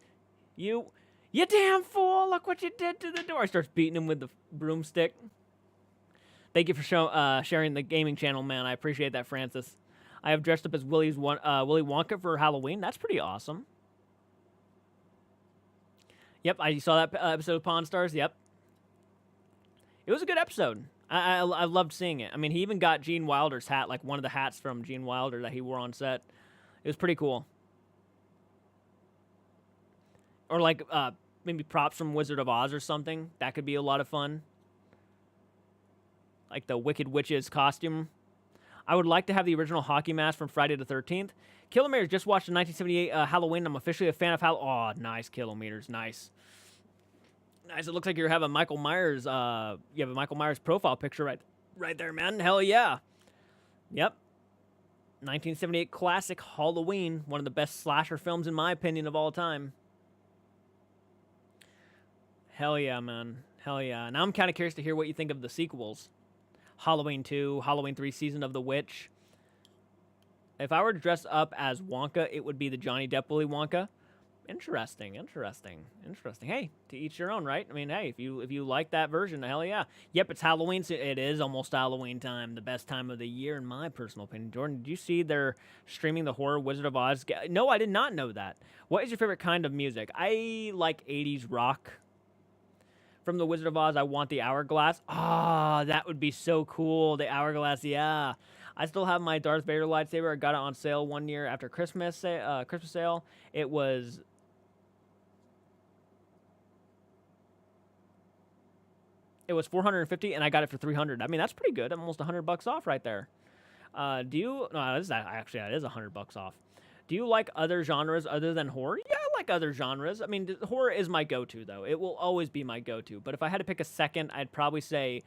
you damn fool, look what you did to the door. He starts beating him with the broomstick. Thank you for sharing the gaming channel, man. I appreciate that, Francis. I have dressed up as Willy Wonka for Halloween. That's pretty awesome. Yep, I saw that episode of Pawn Stars. Yep, it was a good episode. I loved seeing it. I mean, he even got Gene Wilder's hat, like one of the hats from Gene Wilder that he wore on set. It was pretty cool. Or like maybe props from Wizard of Oz or something. That could be a lot of fun. Like the Wicked Witch's costume. I would like to have the original hockey mask from Friday the 13th. Kilometers just watched the 1978 Halloween. I'm officially a fan of Halloween. Oh, nice, Kilometers. Nice. Nice. It looks like you have a Michael Myers. You have a Michael Myers profile picture right there, man. Hell yeah. Yep. 1978 classic Halloween. One of the best slasher films, in my opinion, of all time. Hell yeah, man. Hell yeah. Now I'm kind of curious to hear what you think of the sequels. Halloween 2, Halloween 3, Season of the Witch. If I were to dress up as Wonka, it would be the Johnny Depp Willy Wonka. Interesting. Hey, to each your own, right? I mean, hey, if you like that version, hell yeah. Yep, it's Halloween. So it is almost Halloween time, the best time of the year, in my personal opinion. Jordan, did you see they're streaming the horror Wizard of Oz? No, I did not know that. What is your favorite kind of music? I like 80s rock. From the Wizard of Oz, I want the hourglass. Ah, that would be so cool. The hourglass, yeah. I still have my Darth Vader lightsaber. I got it on sale one year after Christmas sale. It was 450, and I got it for 300. I mean, that's pretty good. I'm almost $100 off right there. Do you? No, this is actually that is $100 off. Do you like other genres other than horror? Yeah, I like other genres. I mean, horror is my go-to, though. It will always be my go-to. But if I had to pick a second, I'd probably say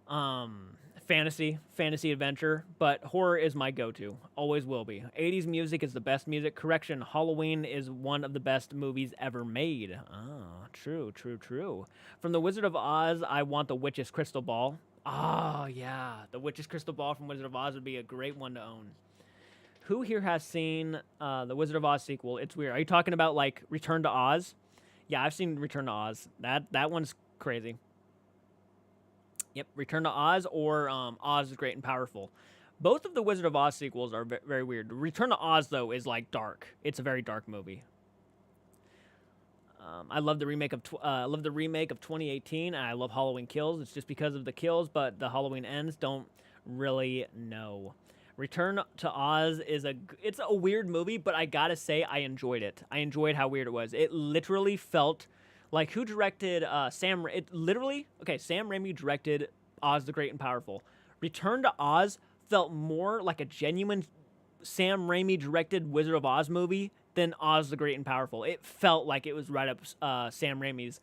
fantasy adventure. But horror is my go-to. Always will be. 80s music is the best music. Correction, Halloween is one of the best movies ever made. Ah, true. From The Wizard of Oz, I want the Witch's Crystal Ball. Oh, yeah. The Witch's Crystal Ball from Wizard of Oz would be a great one to own. Who here has seen the Wizard of Oz sequel? It's weird. Are you talking about, like, Return to Oz? Yeah, I've seen Return to Oz. That one's crazy. Yep, Return to Oz or Oz is Great and Powerful. Both of the Wizard of Oz sequels are very weird. Return to Oz, though, is, like, dark. It's a very dark movie. I love the remake of 2018. And I love Halloween Kills. It's just because of the kills, but the Halloween Ends don't really know. Return to Oz it's a weird movie, but I gotta say I enjoyed it. I enjoyed how weird it was. It literally felt like who directed Sam Raimi directed Oz the Great and Powerful. Return to Oz felt more like a genuine Sam Raimi directed Wizard of Oz movie than Oz the Great and Powerful. It felt like it was right up Sam Raimi's,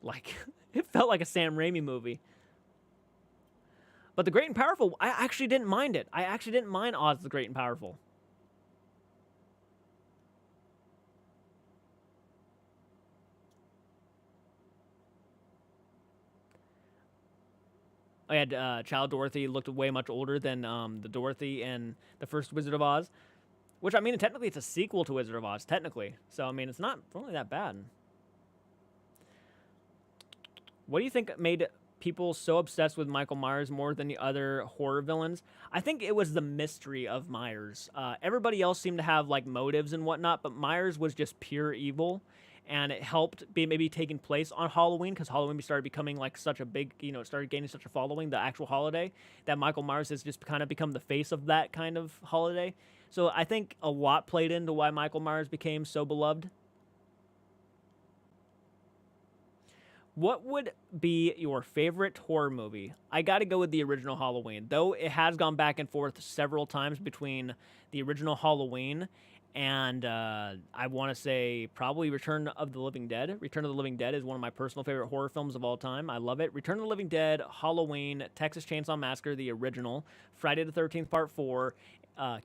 like, it felt like a Sam Raimi movie. But The Great and Powerful, I actually didn't mind it. I actually didn't mind Oz the Great and Powerful. I had Child Dorothy looked way much older than the Dorothy in the first Wizard of Oz. Which, I mean, technically it's a sequel to Wizard of Oz, technically. So, I mean, it's not really that bad. What do you think made people so obsessed with Michael Myers more than the other horror villains? I think it was the mystery of Myers. Everybody else seemed to have, like, motives and whatnot, but Myers was just pure evil. And it helped be maybe taking place on Halloween, because Halloween started becoming, like, such a big, started gaining such a following, the actual holiday, that Michael Myers has just kind of become the face of that kind of holiday. So I think a lot played into why Michael Myers became so beloved. What would be your favorite horror movie? I got to go with the original Halloween, though it has gone back and forth several times between the original Halloween and I want to say probably Return of the Living Dead. Return of the Living Dead is one of my personal favorite horror films of all time. I love it. Return of the Living Dead, Halloween, Texas Chainsaw Massacre, the original, Friday the 13th Part 4,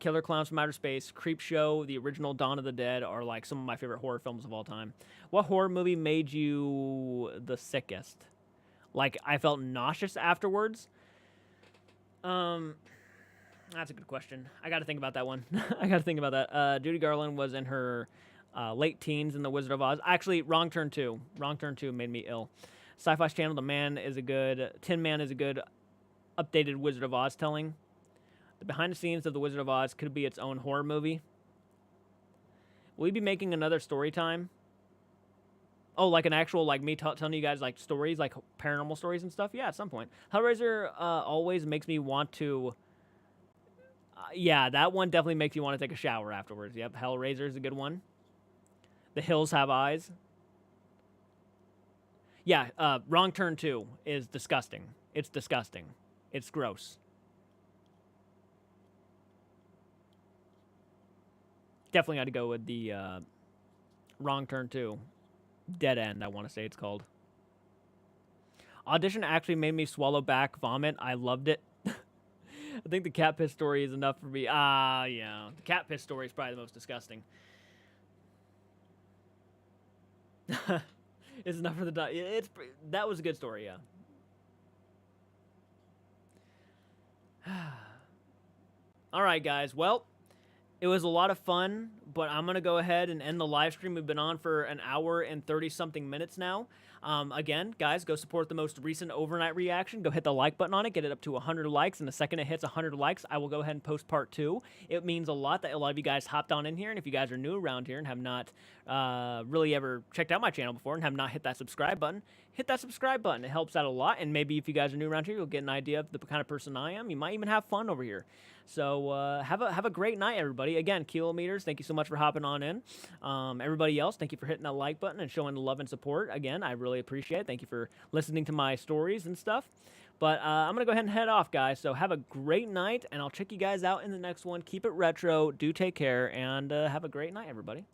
Killer Clowns from Outer Space, Creepshow, the original Dawn of the Dead are like some of my favorite horror films of all time. What horror movie made you the sickest? Like, I felt nauseous afterwards? That's a good question. I got to think about that one. I got to think about that. Judy Garland was in her late teens in The Wizard of Oz. Actually, Wrong Turn 2. Wrong Turn 2 made me ill. Sci-Fi's Channel, Tin Man is a good updated Wizard of Oz telling. The behind the scenes of The Wizard of Oz could be its own horror movie. Will you be making another story time? Oh, like an actual, like me telling you guys like stories, like paranormal stories and stuff? Yeah, at some point. Hellraiser always makes me want to. Yeah, that one definitely makes you want to take a shower afterwards. Yep, Hellraiser is a good one. The Hills Have Eyes. Yeah, Wrong Turn 2 is disgusting. It's disgusting. It's gross. Definitely got to go with the Wrong Turn 2. Dead End, I want to say it's called. Audition actually made me swallow back vomit. I loved it. I think the cat piss story is enough for me. Yeah. The cat piss story is probably the most disgusting. It's enough for the that was a good story, yeah. All right, guys. Well, it was a lot of fun, but I'm going to go ahead and end the live stream. We've been on for an hour and 30-something minutes now. Again, guys, go support the most recent overnight reaction. Go hit the like button on it. Get it up to 100 likes. And the second it hits 100 likes, I will go ahead and post part 2. It means a lot that a lot of you guys hopped on in here. And if you guys are new around here and have not really ever checked out my channel before and have not hit that subscribe button, hit that subscribe button. It helps out a lot. And maybe if you guys are new around here, you'll get an idea of the kind of person I am. You might even have fun over here. So have a great night, everybody. Again, Kilometers, thank you so much for hopping on in. Everybody else, thank you for hitting that like button and showing the love and support. Again, I really appreciate it. Thank you for listening to my stories and stuff. But I'm going to go ahead and head off, guys. So have a great night, and I'll check you guys out in the next one. Keep it retro. Do take care, and have a great night, everybody.